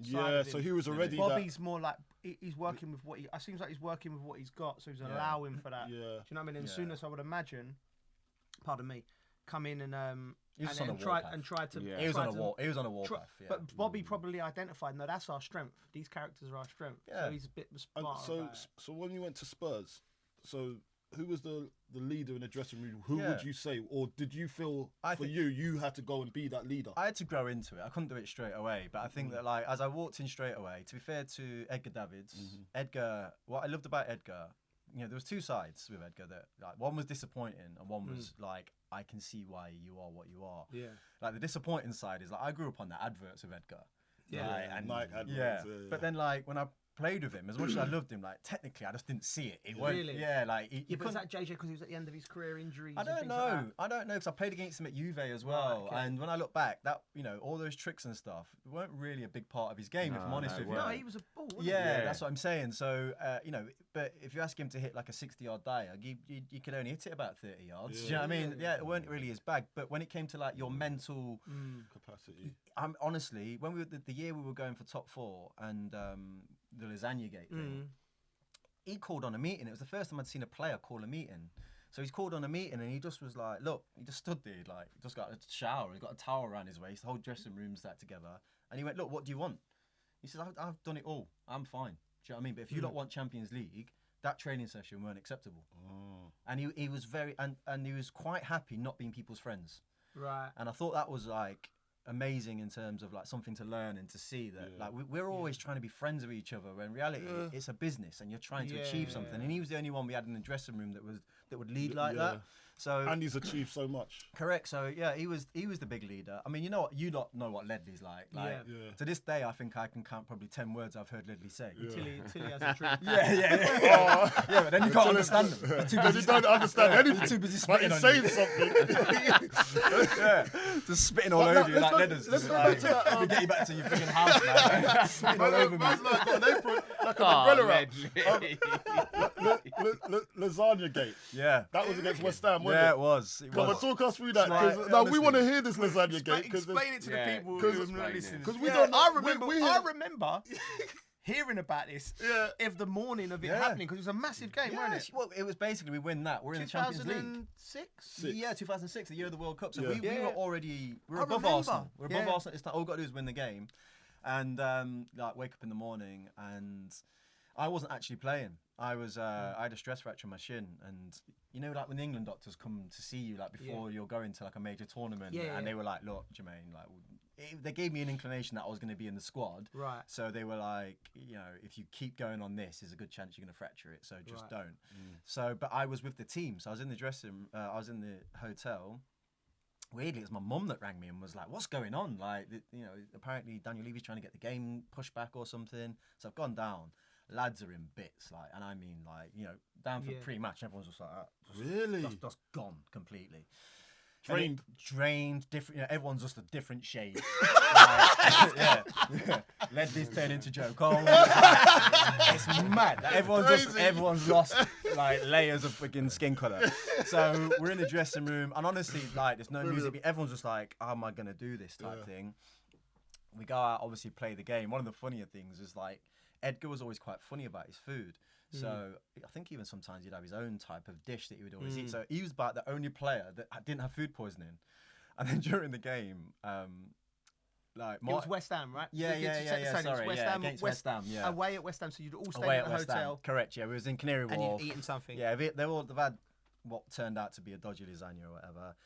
side of him. So he was already. Bobby's more like he's working with what he. It seems like he's working with what he's got, so he's allowing for that. Do you know what I mean? And Souness, I would imagine, pardon me, come in and try to. He was on a warpath. But Bobby probably identified, no, that's our strength. These characters are our strength. So he's a bit smart. So when you went to Spurs, so who was the leader in the dressing room? Who would you say, or did you feel you had to go and be that leader? I had to grow into it. I couldn't do it straight away, but I think that like as I walked in straight away, to be fair to Edgar Davids, Edgar, what I loved about Edgar, you know, there was two sides with Edgar. That like one was disappointing and one was like, I can see why you are what you are. Yeah. Like the disappointing side is like I grew up on the adverts of Edgar. And Nike adverts. But then like when I played with him, as much as I loved him, like technically I just didn't see it. It weren't, like but is that JJ because he was at the end of his career, injuries? I don't know because I played against him at Juve as well, and when I look back, that, you know, all those tricks and stuff weren't really a big part of his game. If I'm honest with you, no, he was a ball. That's what I'm saying. So you know, but if you ask him to hit like a 60-yard diag, you could only hit it about 30 yards. Do you know what I mean? Yeah, it weren't really his bag. But when it came to like your mental capacity, I'm honestly, when we were the year we were going for top 4 and the Lasagna Gate thing, he called on a meeting. It was the first time I'd seen a player call a meeting. So he's called on a meeting and he just was like, look, he just stood there, like, he just got a shower, he got a towel around his waist, the whole dressing room's that together. And he went, look, what do you want? He said, I've done it all. I'm fine. Do you know what I mean? But if you lot want Champions League, that training session weren't acceptable. And he was very, and he was quite happy not being people's friends. Right. And I thought that was like, amazing in terms of like something to learn and to see that like we're always trying to be friends with each other when in reality it's a business and you're trying to achieve something. And he was the only one we had in the dressing room that would lead like that. So and he's achieved so much. Correct. So yeah, he was the big leader. I mean, you know what Ledley's like. To this day, I think I can count probably 10 words I've heard Ledley say. Until he has a drink. Yeah, but then you can't understand them. Because you don't understand anything. You're too busy But spitting he's on saying something. just spitting all over you like leathers. Let's go back to that. Let me get you back to your freaking house, man. Spitting all over me. Man's like got an apron, like an umbrella out. Lasagna Gate. Yeah. That was against West Ham, wasn't Yeah, it? it was. Come on, talk us through that. Like, Because we honestly. want to hear this Lasagna Gate. Explain it to the people who are not listening. Because we Yeah, don't know. I remember. we I remember hearing about this Yeah. of the morning of it happening because it was a massive game, wasn't it? Well, it was basically we win that. We're in the Champions League. 2006. Yeah, 2006, the year of the World Cup. So Yeah. we were already I above remember. Arsenal. We're above Yeah. Arsenal. It's not, all we've got to do is win the game, and like wake up in the morning, and I wasn't actually playing. I was I had a stress fracture in my shin, and you know, like when the England doctors come to see you, like before you're going to like a major tournament, and they were like, "Look, Jermaine, like." They gave me an inclination that I was going to be in the squad. Right. So they were like, you know, if you keep going on this, there's a good chance you're going to fracture it. So just don't. So, but I was with the team. So I was in the dressing room. I was in the hotel. Weirdly, it was my mum that rang me and was like, what's going on? Like, you know, apparently Daniel Levy's trying to get the game pushed back or something. So I've gone down. Lads are in bits, like, and I mean, like, you know, down for pre-match. Everyone's just like that. Really? Just gone completely. Drained. Different. You know, everyone's just a different shade. yeah. Ledley's turned into Joe Cole. It's mad. Like, everyone's lost like layers of freaking skin color. So we're in the dressing room, and honestly, like, there's no music. Everyone's just like, "How am I gonna do this?" type thing. We go out, obviously play the game. One of the funnier things is like Edgar was always quite funny about his food. So I think even sometimes he'd have his own type of dish that he would always eat. So he was about the only player that didn't have food poisoning. And then during the game, like It was West Ham, right? Yeah. Sorry, against West Ham. Yeah, away at West Ham, so you'd all stay away at at the West hotel. Ham. Correct. Yeah, we was in Canary And Wharf. you'd eaten something. Yeah, they've had what turned out to be a dodgy lasagna or whatever.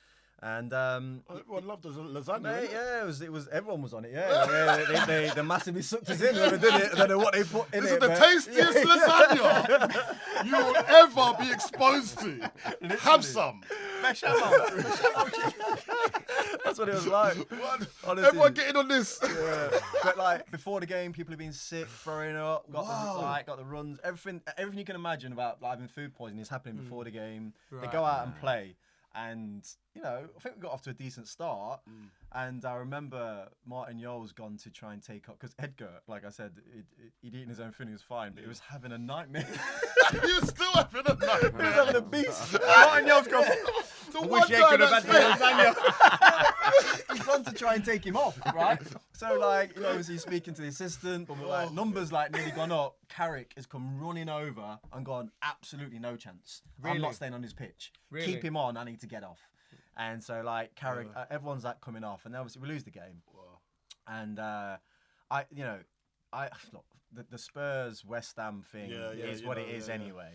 And Everyone loved the lasagna. mate, innit? yeah, it was everyone was on it. Yeah, they massively sucked us in. Whoever did it, I don't know what they put in This it. is the but- tastiest lasagna you will ever be exposed to. Have some. That's what it was like. Honestly. Everyone getting on this. Yeah. But like before the game, people have been sick, throwing up, got the runs, everything you can imagine about like, having food poisoning is happening before the game. They go out and play, and you know, I think we got off to a decent start. And I remember Martin Yole's gone to try and take up because Edgar, like I said, he'd eaten his own food, he was fine, but he was having a nightmare. You're still having a nightmare. He was having a beast. Martin Yole's gone. So I one wish Ed guy could have that's had the lasagna. He's gone to try and take him off, right? So like, you know, he's speaking to the assistant, but like numbers like nearly gone up. Carrick has come running over and gone, absolutely no chance. I'm not staying on his pitch. Really? Keep him on. I need to get off. And so like Carrick, everyone's like coming off, and then obviously we lose the game. And look, the Spurs West Ham thing is what it is anyway.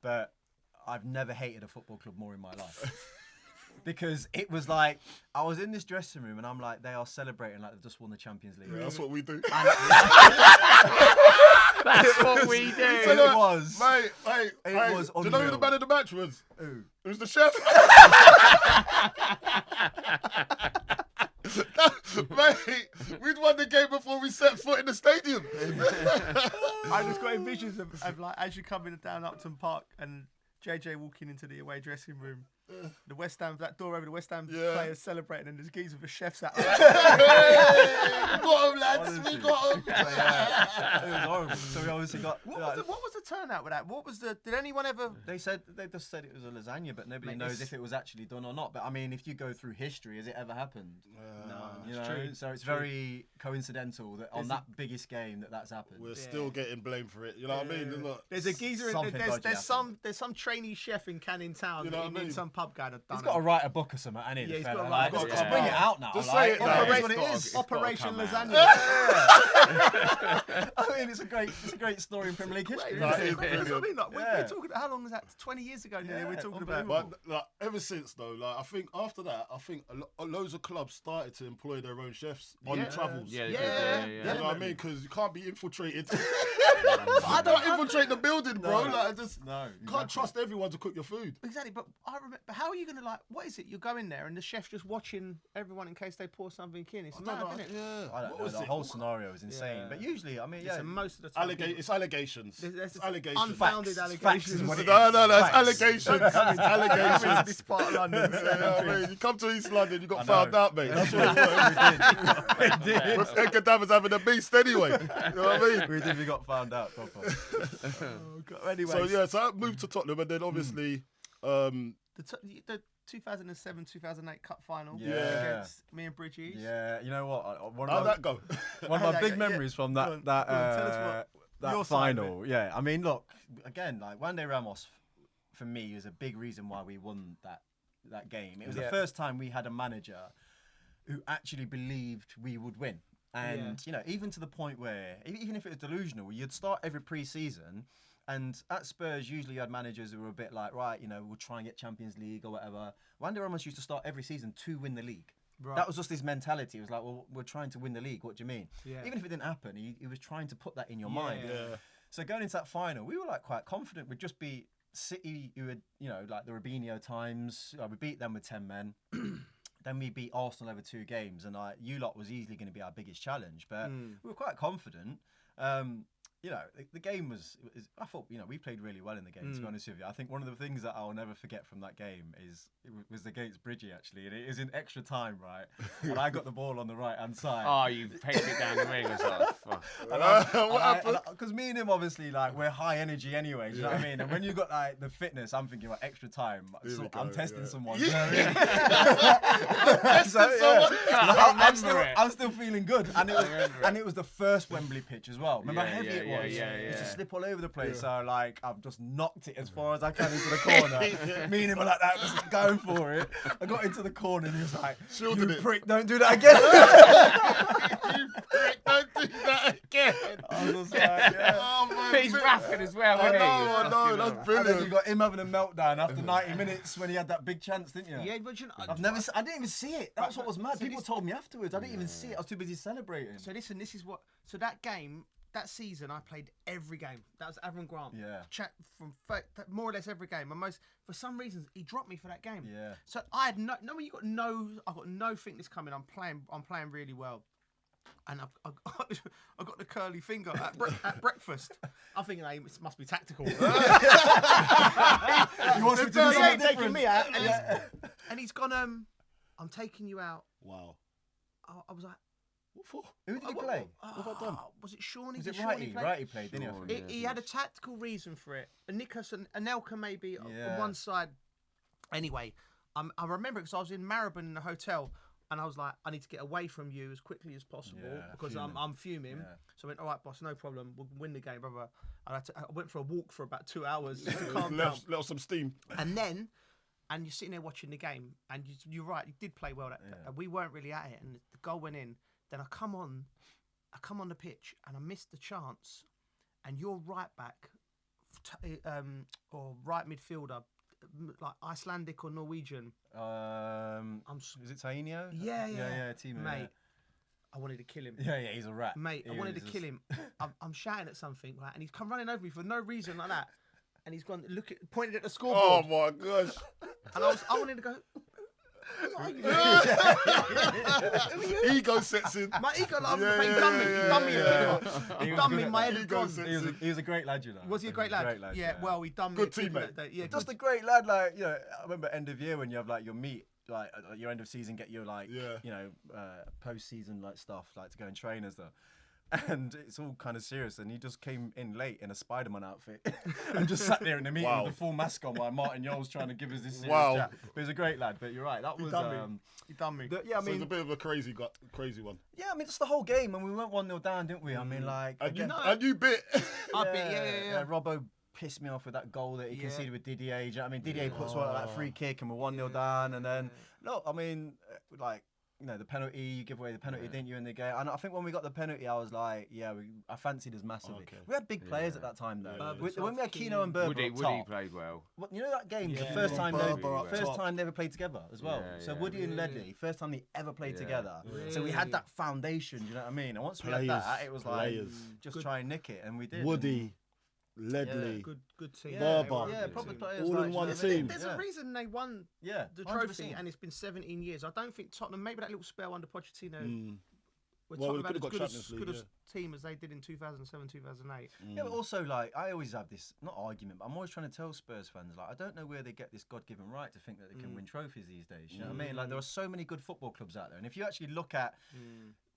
But I've never hated a football club more in my life. Because it was like, I was in this dressing room and I'm like, they are celebrating like they've just won the Champions League. Yeah, that's what we do. That's what we do. It was. Mate, It was do you know who the unreal. man of the match was? Who? It was the chef. Mate, we'd won the game before we set foot in the stadium. I just got visions of like as you're coming down Upton Park and JJ walking into the away dressing room. The West Ham, that door over the West Ham players celebrating, and there's geese with a chef's hat. We got him, lads. Honestly. We got him. So, yeah, it was horrible. So we obviously got. What was the turnout with that? Did anyone ever? They just said it was a lasagna, but nobody Mate, knows if it was actually done or not. But I mean, if you go through history, has it ever happened? No, You it's know, true. so it's very coincidental that on that biggest game that's happened. We're still getting blamed for it. You know what I mean? Look, There's a geezer. Something dodgy There's some trainee chef in Canning Town You know what I in mean? some pub guy that done He's got to write a book or something, and Yeah, he's fella. got to Like, write a just book. bring it out now. Just like, say it now. it is It's what it got- is. it's gotta Operation come out. Lasagna. I mean, it's a great story in Premier League history. no, is That's what I brilliant. mean. Like, Yeah. we're talking. How long is that? 20 years ago nearly. Yeah, We're talking unbelievable. about. But like ever since though, like I think after that, I think loads of clubs started to employ their own chefs on Yeah. travels. Yeah, Yeah. You know what I mean? Because you can't be infiltrated. I Don't infiltrate the building, bro. No. Like, just No, can't trust everyone to cook your food. Exactly, but I remember. How are you going to like? What is it? You go in there and the chef's just watching everyone in case they pour something in. It's mad, isn't it? Yeah. I don't What know. was The it? whole scenario is insane. Yeah. But usually, I mean, Yeah. yeah. So most of the time, It's allegations. There's It's allegations. unfounded Facts. allegations. Facts is what it No, is. no, no, it's Facts. allegations. It's Come into allegations. this part of London. You know what I mean? You come to East London, you got I found know. out, mate. That's what it was. we did. With Edgar Davids having a beast anyway. You know what I mean? We did. We got found out. Proper. Anyway. So yeah, so I moved to Tottenham, and then obviously, The 2007-2008 Cup final Yeah. against me and Bridges. Yeah, you know what? One how'd of that go? one How'd of my that big go? memories from that Go on, tell us that your side of final. Yeah, I mean, look again, like Wande Ramos, for me, was a big reason why we won that game. It was the first time we had a manager who actually believed we would win. And, you know, even to the point where, even if it was delusional, you'd start every pre-season, and at Spurs, usually you had managers who were a bit like, right, you know, we'll try and get Champions League or whatever. Wande Ramos used to start every season to win the league. Right. That was just his mentality. It was like, well, we're trying to win the league. What do you mean? Yeah. Even if it didn't happen, he was trying to put that in your mind. Yeah. So going into that final, we were like quite confident we'd just beat City, who had, you know, like the Robinho times. We beat them with 10 men. Then we beat Arsenal over 2 games, and you lot was easily going to be our biggest challenge. But we were quite confident. You know, the game was. I thought, you know, we played really well in the game. To be honest with you, I think one of the things that I'll never forget from that game was against Bridgie actually, and it was in extra time, right? And I got the ball on the right hand side. Oh, you pegged it down the wing. I was like, fuck. What happened? Because me and him, obviously, like, we're high energy anyway. Do you know what I mean? And when you got like the fitness, I'm thinking about extra time. Here we go, I'm testing yeah. someone. You know what I mean? So, yeah. I'm still feeling good, and it was the first Wembley pitch as well. Remember how heavy it was? It used to slip all over the place. So like, I've just knocked it as far as I can into the corner. Me and him were like that, just going for it. I got into the corner, and he was like, Shielded "You it. prick, don't do that again." You prick, don't do that again. I was just like, yeah. Oh, man. But he's rapping as well, I wasn't he? know, that's And then you brilliant. got him having a meltdown after 90 minutes when he had that big chance, didn't you? Yeah, but you know, I didn't even see it. That's what was mad. So People this- told me afterwards. I didn't even see it. I was too busy celebrating. So listen, this is what. So that game, that season, I played every game. That was Avon Grant. Yeah. Chat from more or less every game. And for some reasons, he dropped me for that game. Yeah. So I had I got no thickness coming. I'm playing really well. And I got the curly finger at breakfast. I'm thinking, hey, it must be tactical. He wants me to do something taking different. me out, and he's gone. I'm taking you out. Wow. I was like, What for? Who did he play? What have I done? Was it Shawnee? Was it Did Shawnee Righty? play? Righty played, didn't Sure, he? yeah. He had a tactical reason for it. Newcastle and Anelka maybe on Yeah. one side. Anyway, I remember because I was in Maribor in the hotel, and I was like, I need to get away from you as quickly as possible Yeah, because fuming. I'm fuming. Yeah. So I went, all right, boss, no problem. We'll win the game, brother. And I went for a walk for about 2 hours just to calm down. Let off some steam. And then, you're sitting there watching the game, and you're right, you did play well. We weren't really at it, and the goal went in. Then I come on the pitch, and I missed the chance, and your right back, or right midfielder, like Icelandic or Norwegian. Is it Tainio? Yeah, Timo, mate. yeah. I wanted to kill him. Yeah, he's a rat. Mate, I wanted to kill him. I'm shouting at something, right, and he's come running over me for no reason like that. And he's gone, pointed at the Oh scoreboard. my gosh. And I wanted to go, Ego sets in. my ego, like, Yeah, he yeah, done me. yeah, He done me. yeah. He done me. My head had Ego gone. sets He was a great lad, you know. Was he a great lad? Yeah, well, he done me. Good a kick teammate. that day. Yeah, Just good. a great lad, like, you know, I remember end of year when you have like your meet, like your end of season, get your like, Yeah. you know, post season like stuff, like to go and train and stuff. And it's all kind of serious, and he just came in late in a Spider-Man outfit and just sat there in the meeting Wow. with the full mask on while Martin Yole's trying to give us this serious Wow. chat. But he was a great lad, but you're right, that was He done me. yeah, I So it's a mean, bit of a crazy one. yeah, I mean, just the whole game, and we went 1-0 down, didn't we? I mean, like, And again, and you bit. Yeah. Robbo pissed me off with that goal that he conceded with Didier. Do you know what I mean, Didier puts one like that free kick, and we're 1-0 down, and then look, I mean, like, the penalty, you give away the penalty, didn't you, in the game? And I think when we got the penalty, I was like, I fancied us massively. Okay. We had big players at that time, though. Yeah. When we had Keano and Berber Woody up top, played well. you know that game, the Yeah. first time Berber up top. they ever played together as well. Yeah, so yeah. Woody and Ledley, first time they ever played together. Really? So we had that foundation, do you know what I mean? And once we had Players, that, it was like, players. just try and nick it, and we did. Woody, Ledley. Good team. Yeah, Berber. yeah, proper players. All in one team. There's a reason they won Yeah, the trophy, 100%. and it's been 17 years. I don't think Tottenham, maybe that little spell under Pochettino, where Well, we Tottenham had could've got as Champions good League, a team as they did in 2007, 2008. Yeah, but also, like, I always have this, not argument, but I'm always trying to tell Spurs fans, like, I don't know where they get this God-given right to think that they can win trophies these days. You know what I mean? Like, there are so many good football clubs out there. And if you actually look at,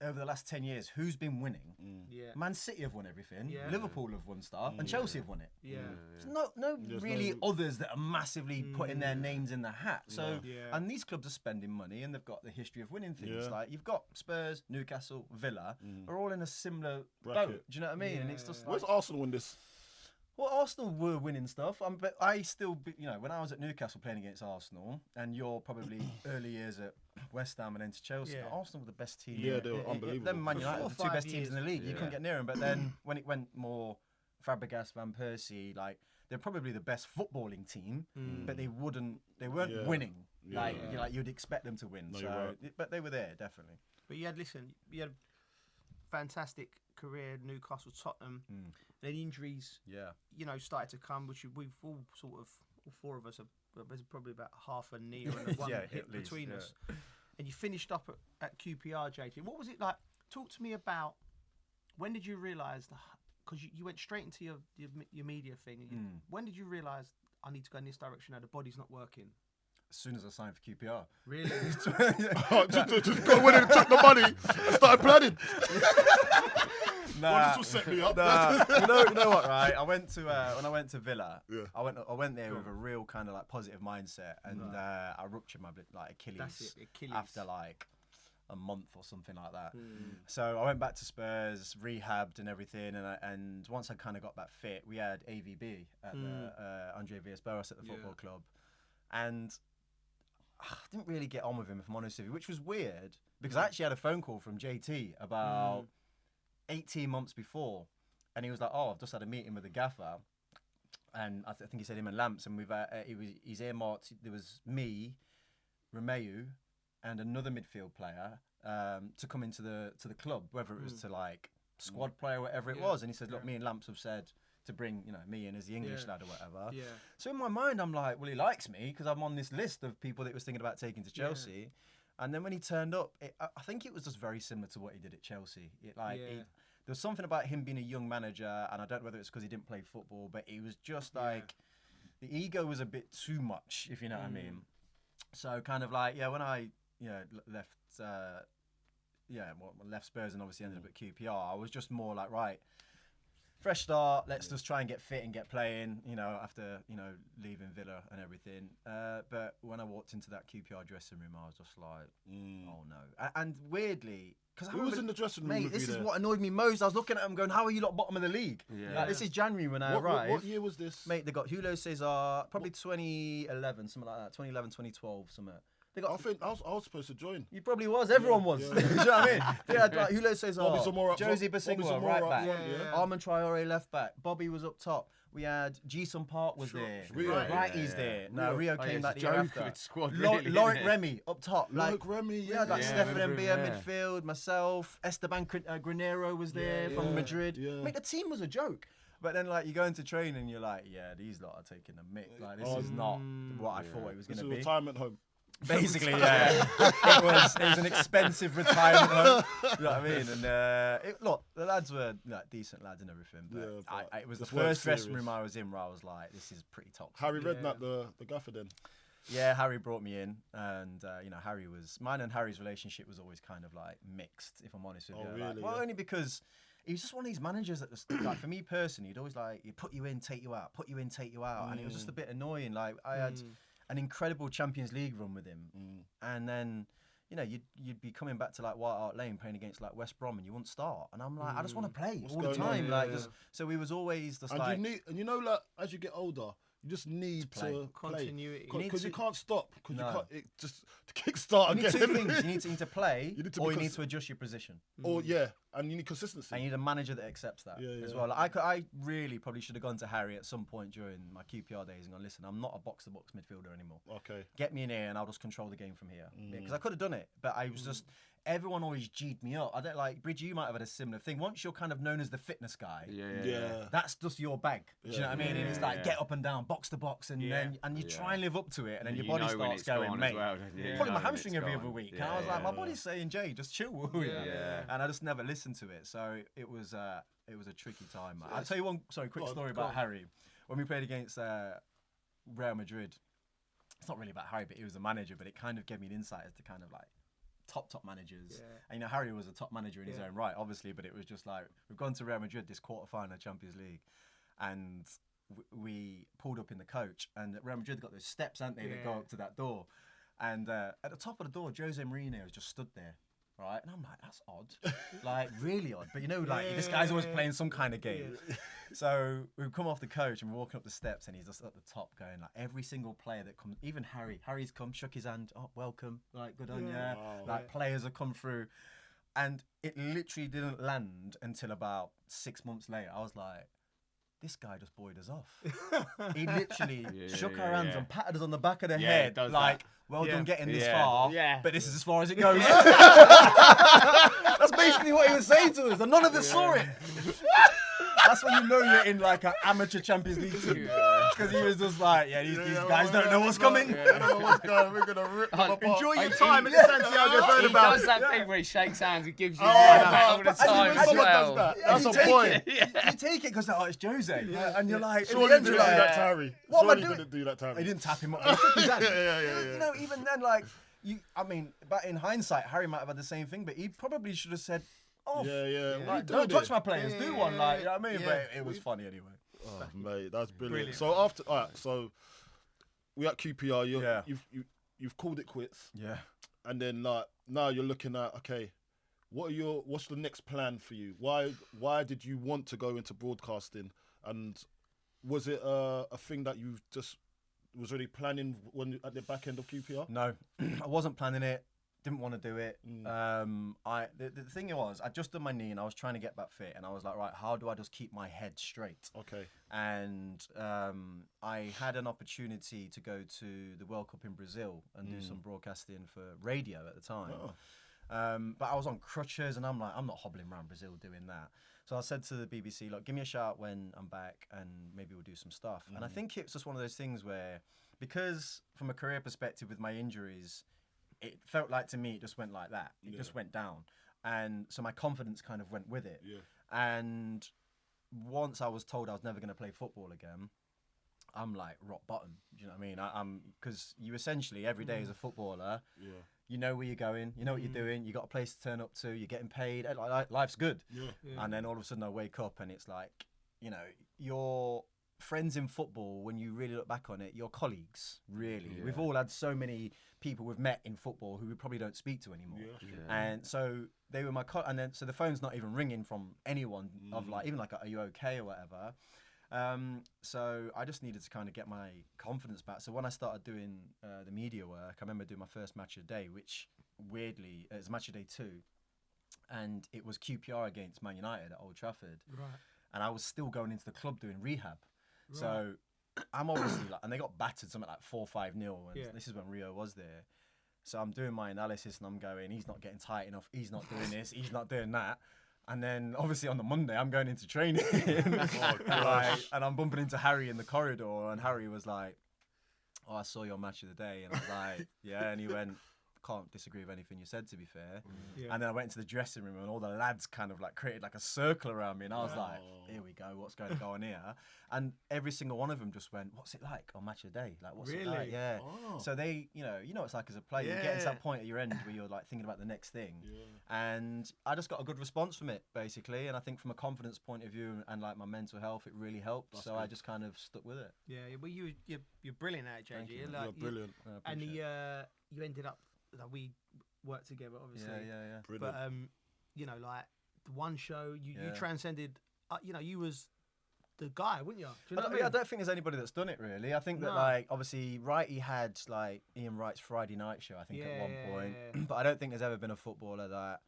over the last 10 years, who's been winning, Yeah. Man City have won everything, Yeah. Liverpool have won stuff, and Chelsea have won it. Yeah. There's no really others that are massively putting their names in the hat. So, Yeah. and these clubs are spending money, and they've got the history of winning things. Yeah. Like you've got Spurs, Newcastle, Villa, are all in a similar Bracket. boat. Do you know what I mean? And it's just like, Where's Arsenal in this? well, Arsenal were winning stuff, but I still, when I was at Newcastle playing against Arsenal, and you're probably early years at West Ham and then to Chelsea, Yeah. Arsenal were the best team. Yeah, they were unbelievable. Them Man For United, 4 the or two 5 best teams in the league. You couldn't get near them. But then when it went more Fabregas, Van Persie, like they're probably the best footballing team, but they weren't winning. Yeah. Like you'd expect them to win. No, so, you're right. but they were there definitely. But you had a fantastic career at Newcastle, Tottenham. Then injuries, Yeah. started to come, which we've all sort of, all 4 of us have. There's probably about half a knee and one Yeah, hip at least, between yeah. us. And you finished up at QPR, JT. What was it like? Talk to me about when did you realise? Because you went straight into your media thing. When did you realise I need to go in this direction? Now the body's not working. As soon as I signed for QPR. Really? Just got in and took the money and started planning. Well, this will set me up. you know what, right? I went to when I went to Villa. Yeah. I went there with a real kind of like positive mindset, and I ruptured my Achilles, That's it, Achilles. after like a month or something like that. So I went back to Spurs, rehabbed and everything, and once I kind of got back fit, we had AVB at the Andre Villas-Boas at the football club, and I didn't really get on with him, if I'm honest with you, which was weird because I actually had a phone call from JT about 18 months before, and he was like, "Oh, I've just had a meeting with the gaffer," and I think he said him and Lamps, and he's earmarked. There was me, Romeu, and another midfield player to come into the club, whether it was to like squad player, whatever it was. And he said, "Look, me and Lamps have said to bring me in as the English lad or whatever." Yeah. So in my mind, I'm like, well, he likes me because I'm on this list of people that he was thinking about taking to Chelsea. And then when he turned up, I think it was just very similar to what he did at Chelsea. There was something about him being a young manager, and I don't know whether it's because he didn't play football, but he was just like, the ego was a bit too much, if you know what I mean. So kind of like, when I left left Spurs and obviously ended up at QPR, I was just more like, right, fresh start, let's just try and get fit and get playing, after, leaving Villa and everything. But when I walked into that QPR dressing room, I was just like, oh no. And weirdly, because Who was in the dressing room mate, with this you is there? what annoyed me most. I was looking at them going, how are you lot bottom of the league? Yeah. Like, this is January when I What arrived. year was this? Mate, they got Julio Cesar, probably 2011, something like that. 2011, 2012, something. They got. I think I was supposed to join. You probably was. Everyone was. yeah. Do you know what I mean? They had like Julio Cesar, Bobby Zamora up Josie front. Bobby Basingwa, Zamora right up back. front, yeah. Armand Traore, left back. Bobby was up top. We had Jason Park was there. Rio. Righty's there. No, Rio Oh, came yeah, that it's a year joke after. of its squad, really, Laurent isn't it? Remy up top. Like Remy, We had like Yeah, Stefan remember Mbia him, midfield, myself, Esteban Granero was there from Madrid. yeah. Mate, the team was a joke. But then, like, you go into training and you're like, yeah, these lot are taking a mick. Like, this is not what I thought it was This going is to a be. retirement home. Basically, yeah. it was an expensive retirement home. You know what I mean? And look, the lads were like decent lads and everything. But Yeah, it was the this weren't first dressing serious. room I was in where I was like, this is pretty toxic. Harry Redknapp, the gaffer then. Yeah, Harry brought me in, and Harry was mine and Harry's relationship was always kind of like mixed, if I'm honest with Oh, you. Like, really? well, Yeah. only because he was just one of these managers that, just, like, for me personally, he'd always like he'd put you in, take you out, put you in, take you out, and it was just a bit annoying. Like I had an incredible Champions League run with him, and then you'd be coming back to like White Hart Lane playing against like West Brom, and you wouldn't start, and I'm like, I just want to play all the going on? time, Yeah, like yeah. just so we was always just And like. like as you get older, You just need play. to play. Continuity. Because you can't stop. Because No. you can't. It just to kickstart You need again. two things. You need to play, You need to or be you need cons- to adjust your position. Or and you need consistency. And you need a manager that accepts that as well. Like, I really probably should have gone to Harry at some point during my QPR days and gone, listen, I'm not a box-to-box midfielder anymore. Okay. Get me in here and I'll just control the game from here. Because I could have done it, but I was just... Everyone always G'd me up. I don't like... Bridge, you might have had a similar thing. Once you're kind of known as the fitness guy, that's just your bag. Do you know what I mean? And it's like, get up and down, box to box, and then you try and live up to it, and then your body starts going, mate. Pulling my hamstring every other week. And I was like, my body's saying, Jay, just chill, will you? And I just never listened to it. So it was a tricky time. I'll tell you one quick story about Harry. When we played against Real Madrid, it's not really about Harry, but he was the manager, but it kind of gave me an insight as to kind of like top managers. And Harry was a top manager in his own right, obviously, but it was just like, we've gone to Real Madrid, this quarter-final of Champions League, and we pulled up in the coach, and Real Madrid got those steps, haven't they, that go up to that door. And at the top of the door, Jose Mourinho has just stood there. Right, and I'm like, that's odd, like really odd. But this guy's always playing some kind of game. So we've come off the coach and we're walking up the steps, and he's just at the top going like every single player that comes, even Harry's come, shook his hand, oh welcome, like good on ya. Like players have come through, and it literally didn't land until about 6 months later. I was like, this guy just buoyed us off. He literally shook our hands and patted us on the back of the head, like, well done getting this far, but this is as far as it goes. That's basically what he was saying to us, and none of us saw it. That's when you know you're in like an amateur Champions League team. Because he was just like, these guys don't know what's coming. I don't know what's going. We're going to rip them apart. Enjoy your time in the Santiago Bernabéu. He does that thing where he shakes hands and gives you all the time as Someone well. does that. That's a take point. You take it because it's Jose, and you're like, Surely you didn't do that to Harry. What am I Surely you doing? didn't do that to Harry. He didn't tap him up. He shook his hand. Yeah. You know, even then, like, but in hindsight, Harry might have had the same thing, but he probably should have said, off. Like, don't touch my players, do one. Like, you know what I mean? But it was funny anyway. Oh, mate, that's brilliant. So after, all right, so we at QPR. You've called it quits. Yeah. And then now you're looking at, okay, what's the next plan for you? Why did you want to go into broadcasting? And was it a thing that you just was already planning at the back end of QPR? No, I wasn't planning it. Didn't want to do it. The thing was, I just done my knee and I was trying to get back fit, and I was like, right, how do I just keep my head straight? Okay. And I had an opportunity to go to the World Cup in Brazil and do some broadcasting for radio at the time. But I was on crutches, and I'm like, I'm not hobbling around Brazil doing that. So I said to the BBC, look, give me a shout when I'm back, and maybe we'll do some stuff. And I think it's just one of those things where, because from a career perspective with my injuries, it felt like to me it just went like that. It just went down. And so my confidence kind of went with it. Yeah. And once I was told I was never going to play football again, I'm like rock bottom. Do you know what I mean? I'm because you essentially every day as a footballer, you know where you're going, you know what you're doing, you got a place to turn up to, you're getting paid, life's good. And then all of a sudden I wake up and it's like, you know, your friends in football, when you really look back on it, your colleagues, really. We've all had so many people we've met in football who we probably don't speak to anymore. And so they were my and then so the phone's not even ringing from anyone of like, even like, are you okay or whatever. So I just needed to kind of get my confidence back. So when I started doing the media work, I remember doing my first match of the day, which weirdly it was match of day 2, and it was QPR against Man United at Old Trafford. And I was still going into the club doing rehab. So I'm obviously like, and they got battered something like 4-5-0, and this is when Rio was there. So I'm doing my analysis and I'm going, he's not getting tight enough, he's not doing this, he's not doing that. And then obviously on the Monday I'm going into training and I'm bumping into Harry in the corridor, and Harry was like, oh, I saw your match of the day. And I was like, yeah. And he went, can't disagree with anything you said, to be fair. And then I went into the dressing room and all the lads kind of like created like a circle around me, and I was like, here we go, what's going to go on here? And every single one of them just went, what's it like on match of the day? Like, what's it like? Yeah. So they, you know what it's like as a player. You get to that point at your end where you're like thinking about the next thing. And I just got a good response from it, basically. And I think from a confidence point of view and like my mental health, it really helped. That's so good. I just kind of stuck with it. Yeah, well, you're brilliant at it, JG. Thank you. Like, You're brilliant. And you ended up, like, we worked together, obviously. Yeah. Brilliant. But you know, like the one show, you transcended. You know, you was the guy, wouldn't you? Do you know what I Yeah, I mean? don't think there's anybody that's done it really. I think that No. like obviously Wrighty had like Ian Wright's Friday night show, I think at one point. But I don't think there's ever been a footballer that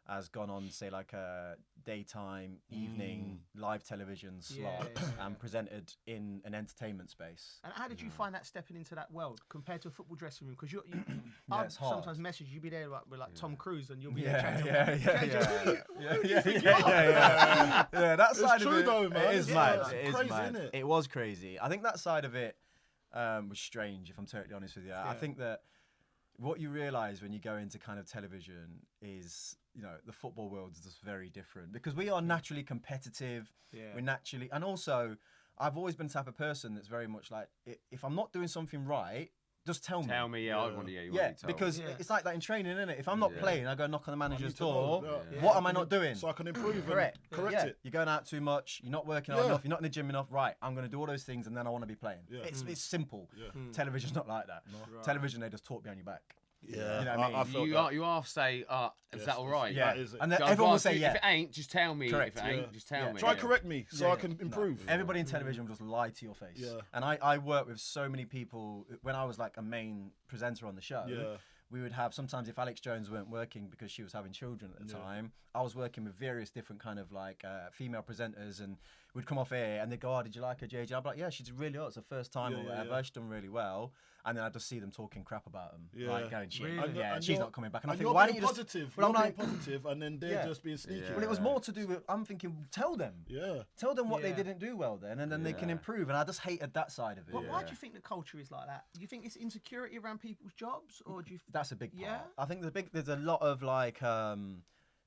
has gone on, say, like a daytime, evening, live television slot and presented in an entertainment space. And how did you find that stepping into that world compared to a football dressing room? Because you Yeah, I'd it's hard. sometimes message you be there like, with like Tom Cruise and you'll be Yeah, there chatting. Yeah. That side true of it, though, man. it is Yeah, mad. it's It is crazy, mad. innit? It was crazy. I think that side of it was strange, if I'm totally honest with you. I think that what you realise when you go into kind of television is, you know, the football world is just very different because we are naturally competitive. We're naturally, and also, I've always been the type of person that's very much like, if I'm not doing something right, just tell me. Tell me, I want to hear you. Yeah, because it's like that in training, isn't it? If I'm not playing, I go knock on the manager's to know, door. yeah. What am I not doing? So I can improve Correct. and correct Yeah. it. You're going out too much. You're not working hard enough. You're not in the gym enough. Right. I'm going to do all those things, and then I want to be playing. Yeah. It's simple. Yeah. Television's not like that. Television, they just talk behind your back. Yeah, You know what I mean? felt You are say, is that all right? Yeah. That is it. And then So everyone will advance say you- yeah. If it ain't, just tell me. Correct. If it ain't, just tell me. Try correct me so I can improve. Everybody in television will just lie to your face. Yeah. And I work with so many people. When I was like a main presenter on the show, Yeah. we would have sometimes if Alex Jones weren't working because she was having children at the time, I was working with various different kind of like female presenters, and we'd come off air and they'd go, "Oh, did you like her, JJ?" I'd be like, "Yeah, she's really hot. It's her first time or whatever. She's done really well." And then I'd just see them talking crap about them, like going, "Shit, And she's you're- not coming back." And I And think, you're why being don't you just? positive? Well, You're I'm being like, positive, and then they're just being sneaky. well, it was more to do with, I'm thinking, tell them. Yeah. Tell them what they Yeah. didn't do well then, and then they can improve. And I just hated that side of it. Why do you think the culture is like that? Do you think it's insecurity around people's jobs, or do you? That's a big part. Yeah? I think there's a lot of like,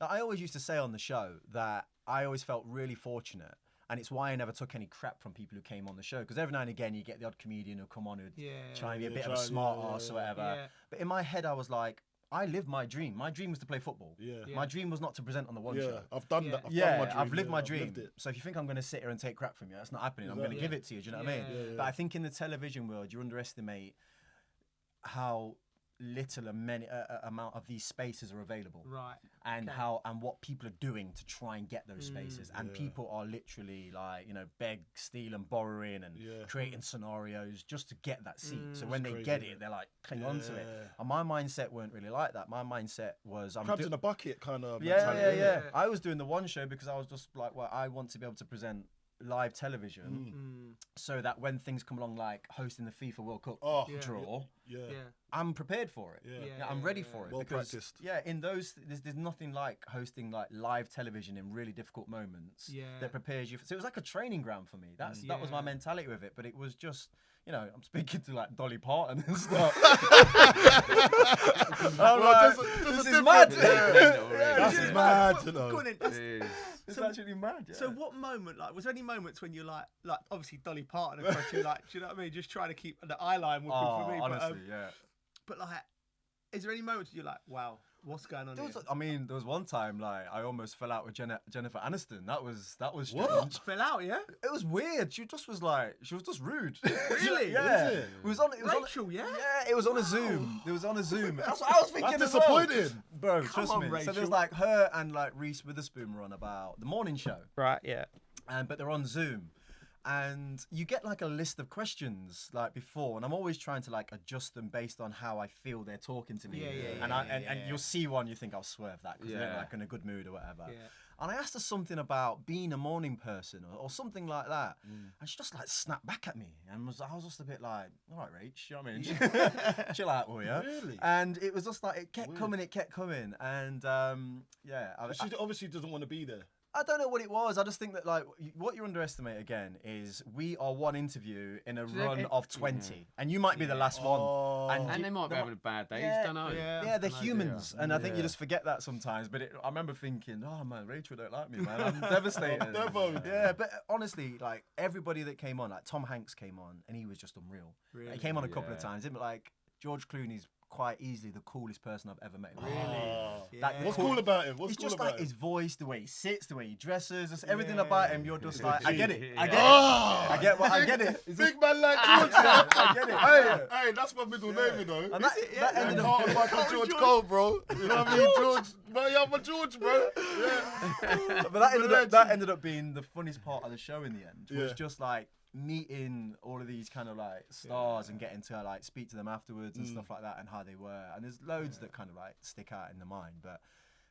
I always used to say on the show that I always felt really fortunate. And it's why I never took any crap from people who came on the show. Because every now and again, you get the odd comedian who'll come on who'd try and be a bit of a smart ass or whatever. Yeah. But in my head, I was like, I lived my dream. My dream was to play football. Yeah. My dream was not to present on the one Yeah, show. I've done Yeah. that. I've lived my dream. lived it. So if you think I'm going to sit here and take crap from you, that's not happening. I'm going to Exactly. give it to you. Do you know what I mean? Yeah. But I think in the television world, you underestimate how little amount of these spaces are available, Right. and what people are doing to try and get those spaces. And people are literally like, you know, beg, steal, and borrowing and creating scenarios just to get that seat. So when they get it, they're like cling on to it. And my mindset weren't really like that. My mindset was Crabs in a bucket kind of yeah. mentality. I was doing the one show because I was just like, well, I want to be able to present live television so that when things come along like hosting the FIFA World Cup draw, I'm prepared for it. Yeah. I'm ready for it. Well because, practiced. Yeah, in those, there's nothing like hosting like live television in really difficult moments that prepares you. So it was like a training ground for me. That was my mentality with it. But it was just, you know, I'm speaking to like Dolly Parton and stuff. I'm like, this is mad. That's mad, you know. Go on then. It's actually mad. Yeah. So what moment, like, was there any moments when you're like obviously Dolly Parton, of course, you're like, do you know what I mean? Just trying to keep the eye line working for me. Honestly, yeah. But like, is there any moments you're like, wow, what's going on here? There was one time like I almost fell out with Jennifer Aniston. That was strange. What? Fell out, yeah? It was weird. She was just rude. Really? Yeah. Is it? It was on. Rachel, yeah? Yeah, it was on a Zoom. It was on a Zoom. That's what I was thinking. That's as well. disappointing. Bro, trust on, me. So Rachel. there's like her and like Reese Witherspoon were on about the morning show, Right, yeah. but they're on Zoom. And you get like a list of questions like before, and I'm always trying to like adjust them based on how I feel they're talking to me. And you'll see one, you think I'll swerve that because they're like in a good mood or whatever. Yeah. And I asked her something about being a morning person or something like that, and she just like snapped back at me, and I was just a bit like, "All right, Rach, you know what I mean? Chill out, will you?" Really? And it was just like it kept coming, and She obviously doesn't want to be there. I don't know what it was. I just think that like what you underestimate again is we are one interview in a run of 20, and you might be the last one. And they might be having a bad day. Yeah, Don't know. Yeah, they're humans, and I think you just forget that sometimes. But I remember thinking, oh man, Rachel don't like me, man. I'm devastated. Yeah, but honestly, like everybody that came on, like Tom Hanks came on, and he was just unreal. Really? He came on a couple of times. But like George Clooney's quite easily the coolest person I've ever met. Really? What's cool about him? What's It's cool just about like him? his voice, the way he sits, the way he dresses, just everything about him. You're just like, I get it. I get it. Oh, I get it. It's big man like George. I get it. Hey, that's my middle name, you know. And that ended up Carlton Michael George Cole, bro. You know what I mean? George bro. Yeah, I'm a George, bro. Yeah. But that ended up being the funniest part of the show in the end. Was just like meeting all of these kind of like stars and getting to like speak to them afterwards and stuff like that and how they were. And there's loads that kind of like stick out in the mind. But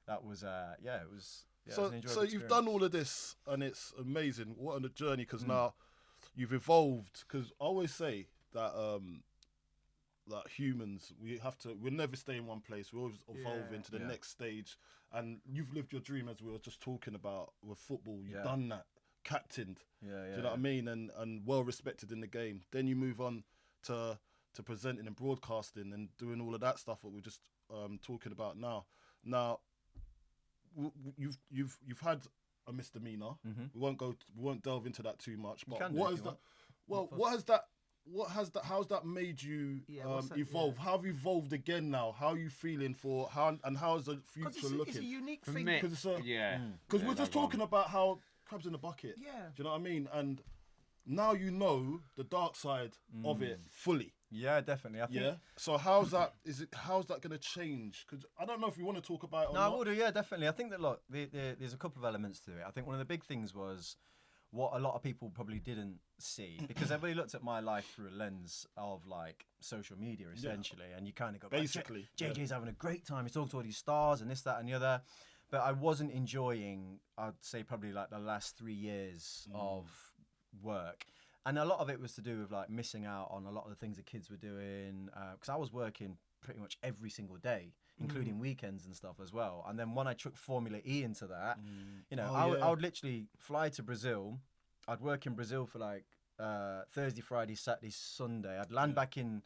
that was it was. Yeah, So, it was an enjoyable you've done experience. all of this, and it's amazing. What a journey! Because now you've evolved. Because I always say that that humans, we'll never stay in one place. We always evolve into the next stage. And you've lived your dream, as we were just talking about with football. You've done that, captained. Do you know what I mean? And well respected in the game. Then you move on to presenting and broadcasting and doing all of that stuff that we're just talking about now. Now, you've had a misdemeanor. We won't delve into that too much. But what is that? Well, how's that made you evolve? How have you evolved again now? How are you feeling how's the future looking? It's a unique For thing. me, Because we're just talking about how crabs in the bucket. Yeah. Do you know what I mean? And now you know the dark side of it fully. Yeah, definitely. I think. So how's that going to change? Because I don't know if you want to talk about it or No, not. I will do. Yeah, definitely. I think that look, there's a couple of elements to it. I think one of the big things was what a lot of people probably didn't see, because everybody looked at my life through a lens of like social media essentially, and you kind of go, Basically, JJ's having a great time. He's talking to all these stars and this, that, and the other. But I wasn't enjoying, I'd say probably like the last 3 years of work. And a lot of it was to do with like missing out on a lot of the things the kids were doing. Because I was working pretty much every single day, including weekends and stuff as well. And then when I took Formula E into that, I would literally fly to Brazil. I'd work in Brazil for like Thursday, Friday, Saturday, Sunday. I'd land back in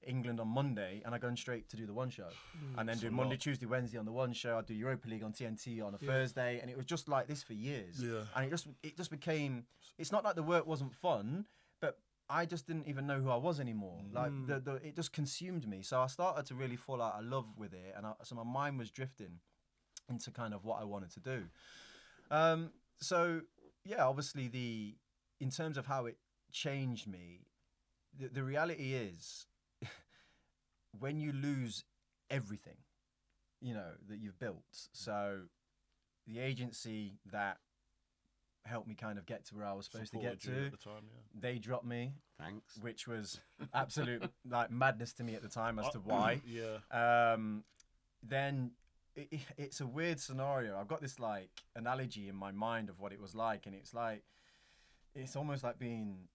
England on Monday, and I go straight to do the one show, and then do Monday, Tuesday, Wednesday on the one show. I'd do Europa League on TNT on a Thursday, and it was just like this for years. Yeah. And it just became. It's not like the work wasn't fun, but I just didn't even know who I was anymore. Like it just consumed me. So I started to really fall out of love with it, and so my mind was drifting into kind of what I wanted to do. So yeah, obviously in terms of how it changed me, the reality is, when you lose everything, that you've built. So the agency that helped me kind of get to where I was supposed to get to, at the time, they dropped me. Thanks. Which was absolute like madness to me at the time as to why. Then it's a weird scenario. I've got this like analogy in my mind of what it was like, and it's almost like being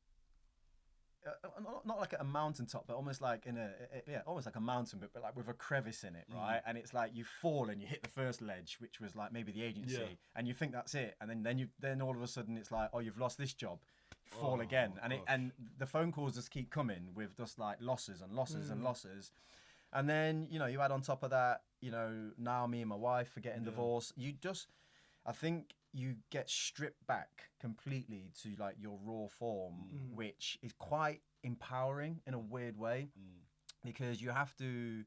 not like at a mountaintop, but almost like almost like a mountain, but like with a crevice in it, right? And it's like you fall and you hit the first ledge, which was like maybe the agency, and you think that's it, and then all of a sudden it's like, oh, you've lost this job, fall again, and the phone calls just keep coming with just like losses and losses and losses, and then you add on top of that, now me and my wife are getting divorced. I think you get stripped back completely to like your raw form, which is quite empowering in a weird way, because you have to,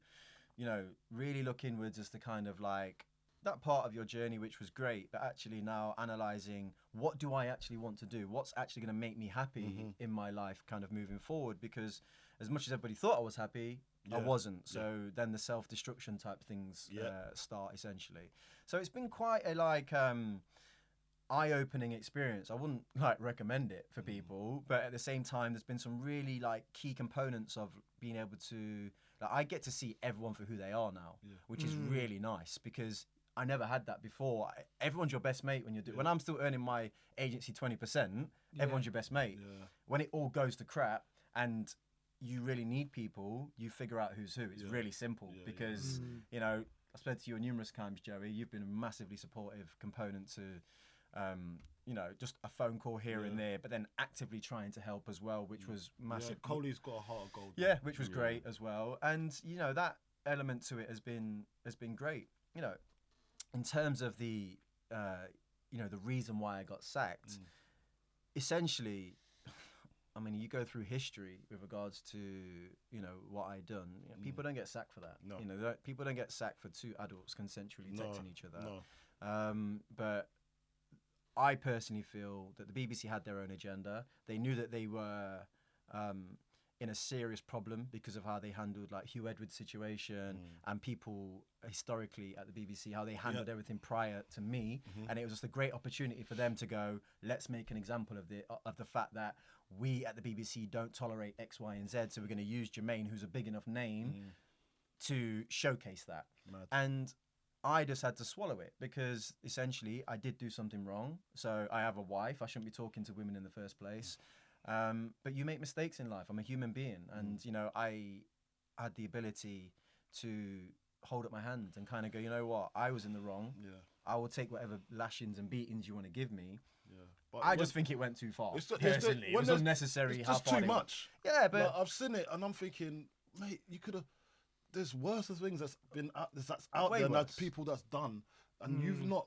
really look inwards as to kind of like that part of your journey, which was great, but actually now analysing, what do I actually want to do? What's actually going to make me happy in my life kind of moving forward? Because as much as everybody thought I was happy, I wasn't. So then the self-destruction type things start essentially. So it's been quite a like eye-opening experience. I wouldn't like recommend it for people, but at the same time, there's been some really like key components of being able to. Like, I get to see everyone for who they are now, which is really nice, because I never had that before. Everyone's your best mate when you're when I'm still earning my agency 20%. Everyone's your best mate. When it all goes to crap and you really need people, you figure out who's who. It's really simple because I've said to you numerous times, Joey, you've been a massively supportive component to, just a phone call here and there, but then actively trying to help as well, which was massive. Yeah, Coley's got a heart of gold. Yeah, which was great as well. And, that element to it has been great. In terms of the reason why I got sacked, essentially, I mean, you go through history with regards to, what I done. People don't get sacked for that. No. People don't get sacked for two adults consensually texting each other. No. But I personally feel that the BBC had their own agenda. They knew that they were in a serious problem because of how they handled like Hugh Edwards' situation and people historically at the BBC, how they handled everything prior to me. And it was just a great opportunity for them to go, let's make an example of the fact that we at the BBC don't tolerate X, Y, and Z. So we're going to use Jermaine, who's a big enough name, to showcase that. Mad. And I just had to swallow it because essentially I did do something wrong. So I have a wife. I shouldn't be talking to women in the first place. But you make mistakes in life. I'm a human being. And, you know, I had the ability to hold up my hand and kind of go, you know what? I was in the wrong. Yeah. I will take whatever lashings and beatings you want to give me. Yeah. But I just think it went too far. It's Personally, it was unnecessary. It's just how far too they went. much. Yeah, but Like, I've seen it and I'm thinking, mate, you could have. There's worse things that's been that's out Way there. And worse. that's people that's done, and you've not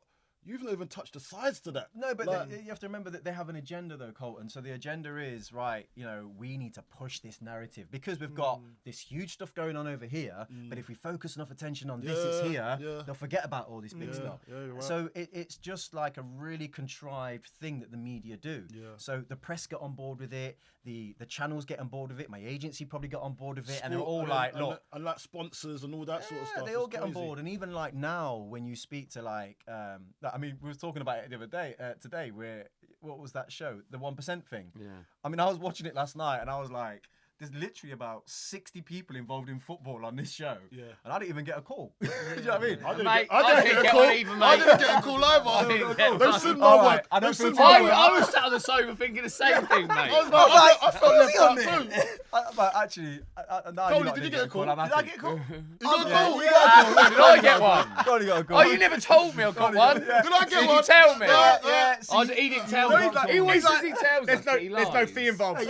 even touched the sides to that. No, but Like, you have to remember that they have an agenda, though, Carlton. So the agenda is, right, you know, we need to push this narrative because we've got this huge stuff going on over here. But if we focus enough attention on this, it's here, they'll forget about all this big stuff. Yeah, you're right. So it's just like a really contrived thing that the media do. Yeah. So the press get on board with it, the channels get on board with it, my agency probably got on board with it, and they're all like, look. And like sponsors and all that sort of stuff. They all It's get on crazy. board, and even like now, when you speak to like, I mean, we were talking about it the other day, today, where what was that show, the 1% thing? Yeah. I mean, I was watching it last night, and I was like, there's literally about 60 people involved in football on this show, and I didn't even get a call. Do you know what I mean? I didn't get a call. I didn't get a call either. They've seen my All right, work. I don't They've feel seen too my bad. work. I was sat on the sofa thinking the same thing, mate. I felt left out too. But actually, now Coley, you lot did you didn't get a call? I'm Did I happy. get a call? You Yeah, got a call? you got a call. Did I get one? Coley got a call. Oh, you never told me I got one. Did I get Did one? you tell me? Yeah, Oh, see, he didn't tell no, me. he's like- He always he's says like- he tells us. There's no fee involved.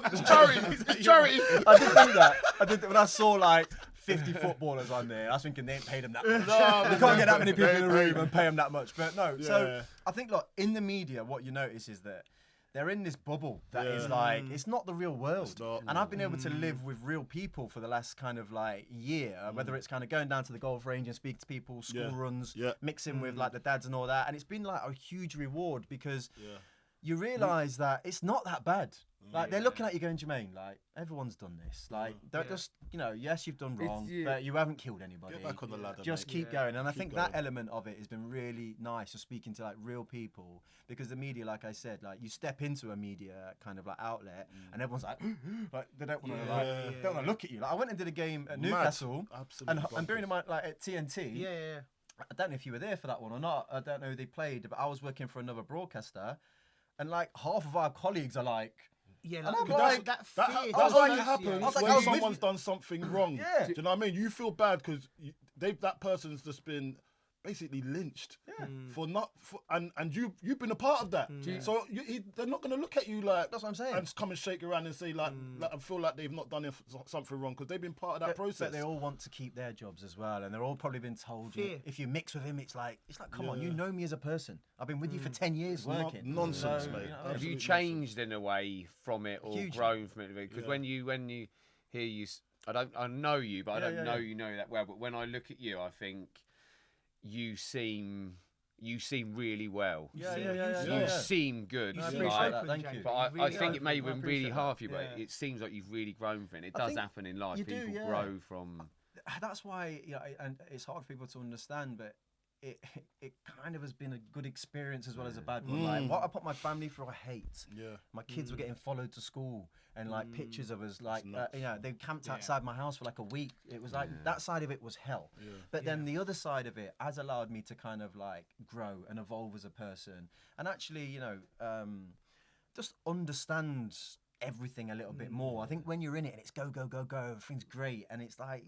It's charity. It's charity. I did think that. I did when I saw like 50 footballers on there. I was thinking they ain't paid them that much. You can't get that many people in the room and pay them that much. But no. So Yeah. I think, look, in the media, what you notice is that they're in this bubble that is like, it's not the real world. It's not. And I've been able to live with real people for the last kind of like year, whether it's kind of going down to the golf range and speak to people, school runs, mixing with like the dads and all that. And it's been like a huge reward because you realise that it's not that bad. Like they're looking at you going, Jermaine, like everyone's done this. Like don't just, you know, yes, you've done wrong, but you haven't killed anybody. Get back on the ladder. Just mate. keep going. And I think that going. element of it has been really nice, just speaking to like real people, because the media, like I said, like you step into a media kind of like outlet and everyone's like, like they don't want to don't want to look at you. Like I went and did a game at Newcastle, and bearing in mind like at TNT, I don't know if you were there for that one or not. I don't know who they played, but I was working for another broadcaster, and like half of our colleagues are like. Yeah, And I'm like, like, that That fear. that's like- only happens I was like, when I was with someone's you. done something wrong. Yeah. Do you know what I mean? You feel bad because that person's just been basically lynched for not for, and you've been a part of that. So they're not going to look at you like That's what I'm saying. and come and shake your hand and say like I feel like they've not done something wrong because they've been part of that process. But they all want to keep their jobs as well, and they're all probably been told Fear. if you mix with him, it's like come on, you know me as a person. I've been with you for 10 years working. nonsense, So, mate. you know, Have you Absolute changed in a way from it or Hugely. grown from it? Because when you hear you, I know you, but I don't know you know that well. But when I look at you, I think you seem really well. Yeah. You seem good. I like- appreciate that. Thank you. But I think it may have I been really appreciate hard for you, that. but it seems like you've really grown from it. It I does think happen in life. you do, People yeah. grow from. That's why, you know, and it's hard for people to understand, but it kind of has been a good experience as well as a bad one. Like what I put my family through, I hate. Yeah. My kids were getting followed to school, and like pictures of us, like nuts. you know, they camped outside my house for like a week. It was like that side of it was hell. Yeah. But then the other side of it has allowed me to kind of like grow and evolve as a person, and actually, you know, just understand everything a little bit more. I think when you're in it and it's go, everything's great, and it's like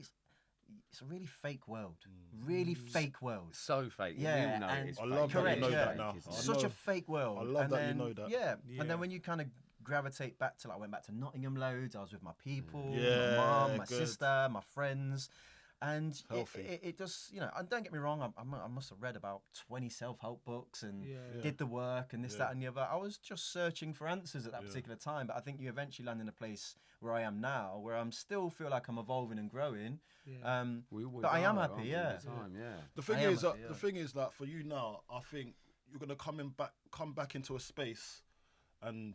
it's a really fake world, really fake world. So fake. Yeah, You know and- it's I fake. love that you Correct, know yeah. that now. Isn't I it? Such know. a fake world. I love and that you then, know that. Yeah. Yeah. And then when you kind of gravitate back to, like, I went back to Nottingham loads. I was with my people, Yeah, my mum, my good. sister, my friends. And Healthy. it just, you know, and don't get me wrong, I must have read about 20 self-help books and did the work and this, that, and the other. I was just searching for answers at that particular time. But I think you eventually land in a place where I am now, where I'm still feel like I'm evolving and growing. We always But I am are, happy, aren't we, yeah. all the time, yeah. The thing I am is, happy, yeah. the thing is that for you now, I think you're gonna come back into a space, and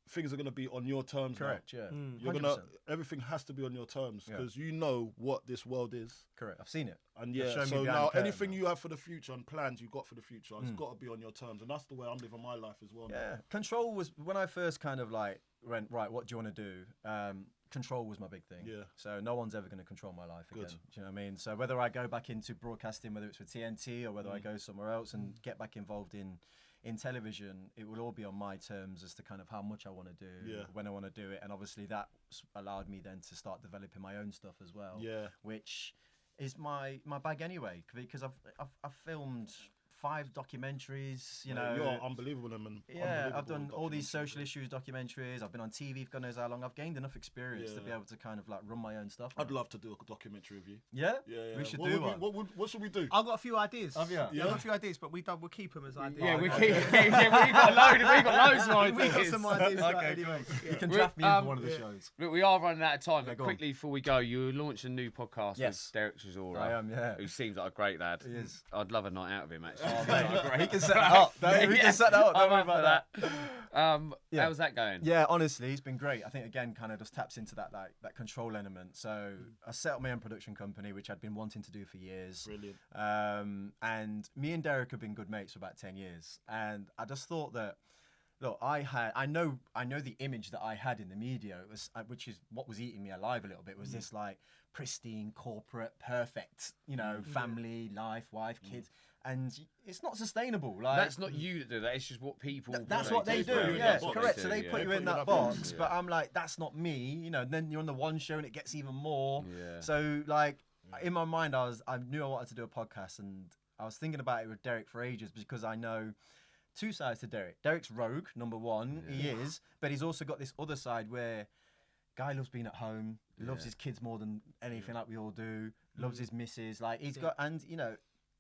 things are gonna be on your terms. Correct. Now. Yeah. You're 100%. gonna everything has to be on your terms because you know what this world is. Correct. I've seen it. And They've yeah, shown me so behind now the curtain anything now. you have for the future and plans you got for the future, it's got to be on your terms, and that's the way I'm living my life as well. Yeah, Now. control was when I first kind of like went right. What do you want to do? Control was my big thing. Yeah. So no one's ever going to control my life Good. again. Do you know what I mean? So whether I go back into broadcasting, whether it's for TNT or whether I go somewhere else and get back involved in television, it will all be on my terms as to kind of how much I want to do, when I want to do it, and obviously that allowed me then to start developing my own stuff as well. Yeah. Which is my bag anyway, because I've filmed 5 documentaries, you know. You're unbelievable, man. Yeah, I've done all these social issues documentaries. I've been on TV for God knows how long. I've gained enough experience to be able to kind of like run my own stuff. I'd love to do a documentary of you. Yeah? Yeah, We should what do would one. What should we do? I've got a few ideas. Have you? I've got a few ideas, but we'll keep them as ideas. Yeah, we got loads of ideas. We've got some ideas. Okay, anyway. You can draft me in for one of the shows. Look, we are running out of time, but go on. quickly before we go, you launched a new podcast Yes. with Derek Chisora. I am, yeah. Who seems like a great lad. He is. I'd love a night out with him, actually. Oh, mate, he can set that up. We can set that up. Don't I'm worry up for about that. Yeah. How's that going? Yeah, honestly, it's been great. I think again, kind of just taps into that that control element. So I set up my own production company, which I'd been wanting to do for years. Brilliant. And me and Derek have been good mates for about 10 years. And I just thought that, look, I know the image that I had in the media, it was, which is what was eating me alive a little bit, was this like pristine, corporate, perfect, you know, family, life, wife, kids. And it's not sustainable. Like That's not you that do that. It's just what people. that's do. what they Just do. put you in Yeah, that box. correct. So they Yeah. put you in that box, but I'm like, that's not me. You know. Then you're on the one show and it gets even more. Yeah. So like, in my mind, I knew I wanted to do a podcast, and I was thinking about it with Derek for ages because I know 2 sides to Derek. Derek's rogue, number one, he is, but he's also got this other side where guy loves being at home, loves his kids more than anything like we all do, loves his missus, like he's got, and you know,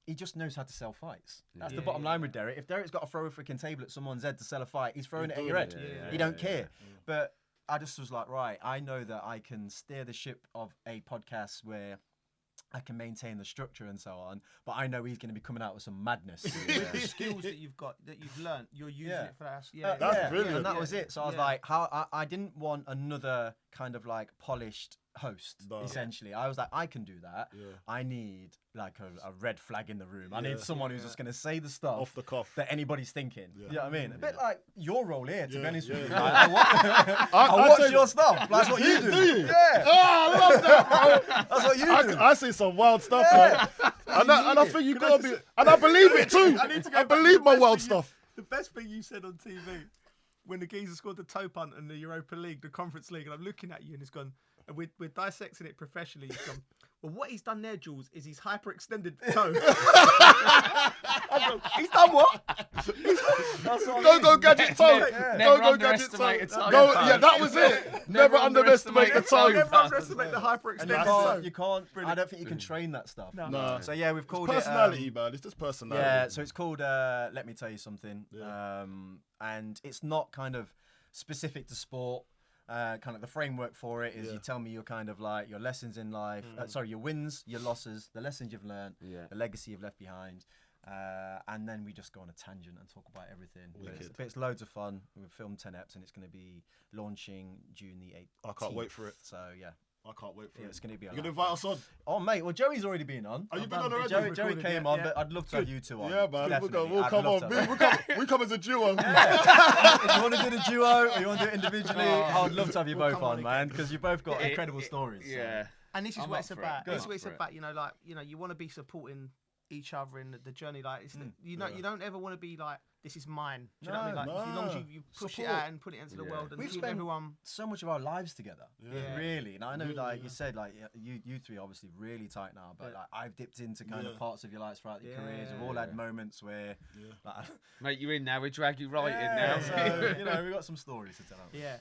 he just knows how to sell fights. That's the bottom line with Derek. If Derek's got to throw a freaking table at someone's head to sell a fight, he's throwing it at your head. He don't care. But I just was like, right, I know that I can steer the ship of a podcast where I can maintain the structure and so on, but I know he's going to be coming out with some madness. With the skills that you've got, that you've learned, you're using it for that. That's brilliant. And that was it. So I was like, I didn't want another kind of like polished host, essentially. I was like, I can do that. I need like a red flag in the room. I need someone who's just going to say the stuff Off the cuff. that anybody's thinking. You know what I mean? A bit like your role here, to be honest with you. yeah. Like, I watch your stuff. That's what you do. Do you? Yeah. Oh, I love that, bro. That's what you do. I see some wild stuff, bro. And I think you gotta be, and I believe it too. I believe my wild stuff. The best thing you said on TV when the geezer scored the toe punt in the Europa League, the Conference League, and I'm looking at you and it's gone, and we're dissecting it professionally. He's gone, well, what he's done there, Jules, is he's hyperextended toe. He's done what? Go gadget toe. Never Go gadget toe. underestimate a toe. Yeah, that was it. Never underestimate a toe. Never underestimate the hyperextended toe. You can't. I don't think you can train that stuff. No. So yeah, we've called Personality, it. man. It's just personality. Yeah. So it's called Let Me Tell You Something. And it's not kind of specific to sport. Kind of the framework for it is you tell me your kind of like your lessons in life. Your wins, your losses, the lessons you've learned, the legacy you've left behind. And then we just go on a tangent and talk about everything. But it's loads of fun. We've filmed 10 eps and it's going to be launching June the 8th. I can't wait for it. So yeah. I can't wait for it. It's going to be a You're going to lot. invite us on? Oh mate, well Joey's already been on. Oh, you've been on already? Joey came on, but I'd love to have you two on. Yeah, man. Definitely. We'll I'd come love on. to. We come as a duo. If you want to do the duo or you want to do it individually, I'd love to have you both on, man, because you both got incredible stories. Yeah. And this is I'm what up it's for it. about. Good. This is what it's For it. about. You want to be supporting each other in the journey. Like you don't ever want to be like, this is mine. Do you know what I mean? Like, as long as you push it out and put it into the world and We've keep spent everyone. so much of our lives together, really. And I know, like you said, like you three are obviously really tight now, but like I've dipped into kind of parts of your lives throughout your careers. We've all had moments where, like, Mate, you're in now. We drag you right in now. So, you know, we've got some stories to tell. Yeah.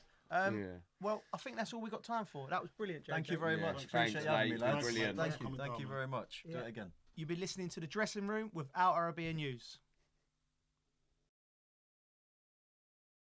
Well, I think that's all we got time for. That was brilliant, JJ. Thank you very much. Thanks, Appreciate you having me, mate. lads. Brilliant. Thank you very much. Do it again. You've been listening to The Dressing Room with Arabiya News.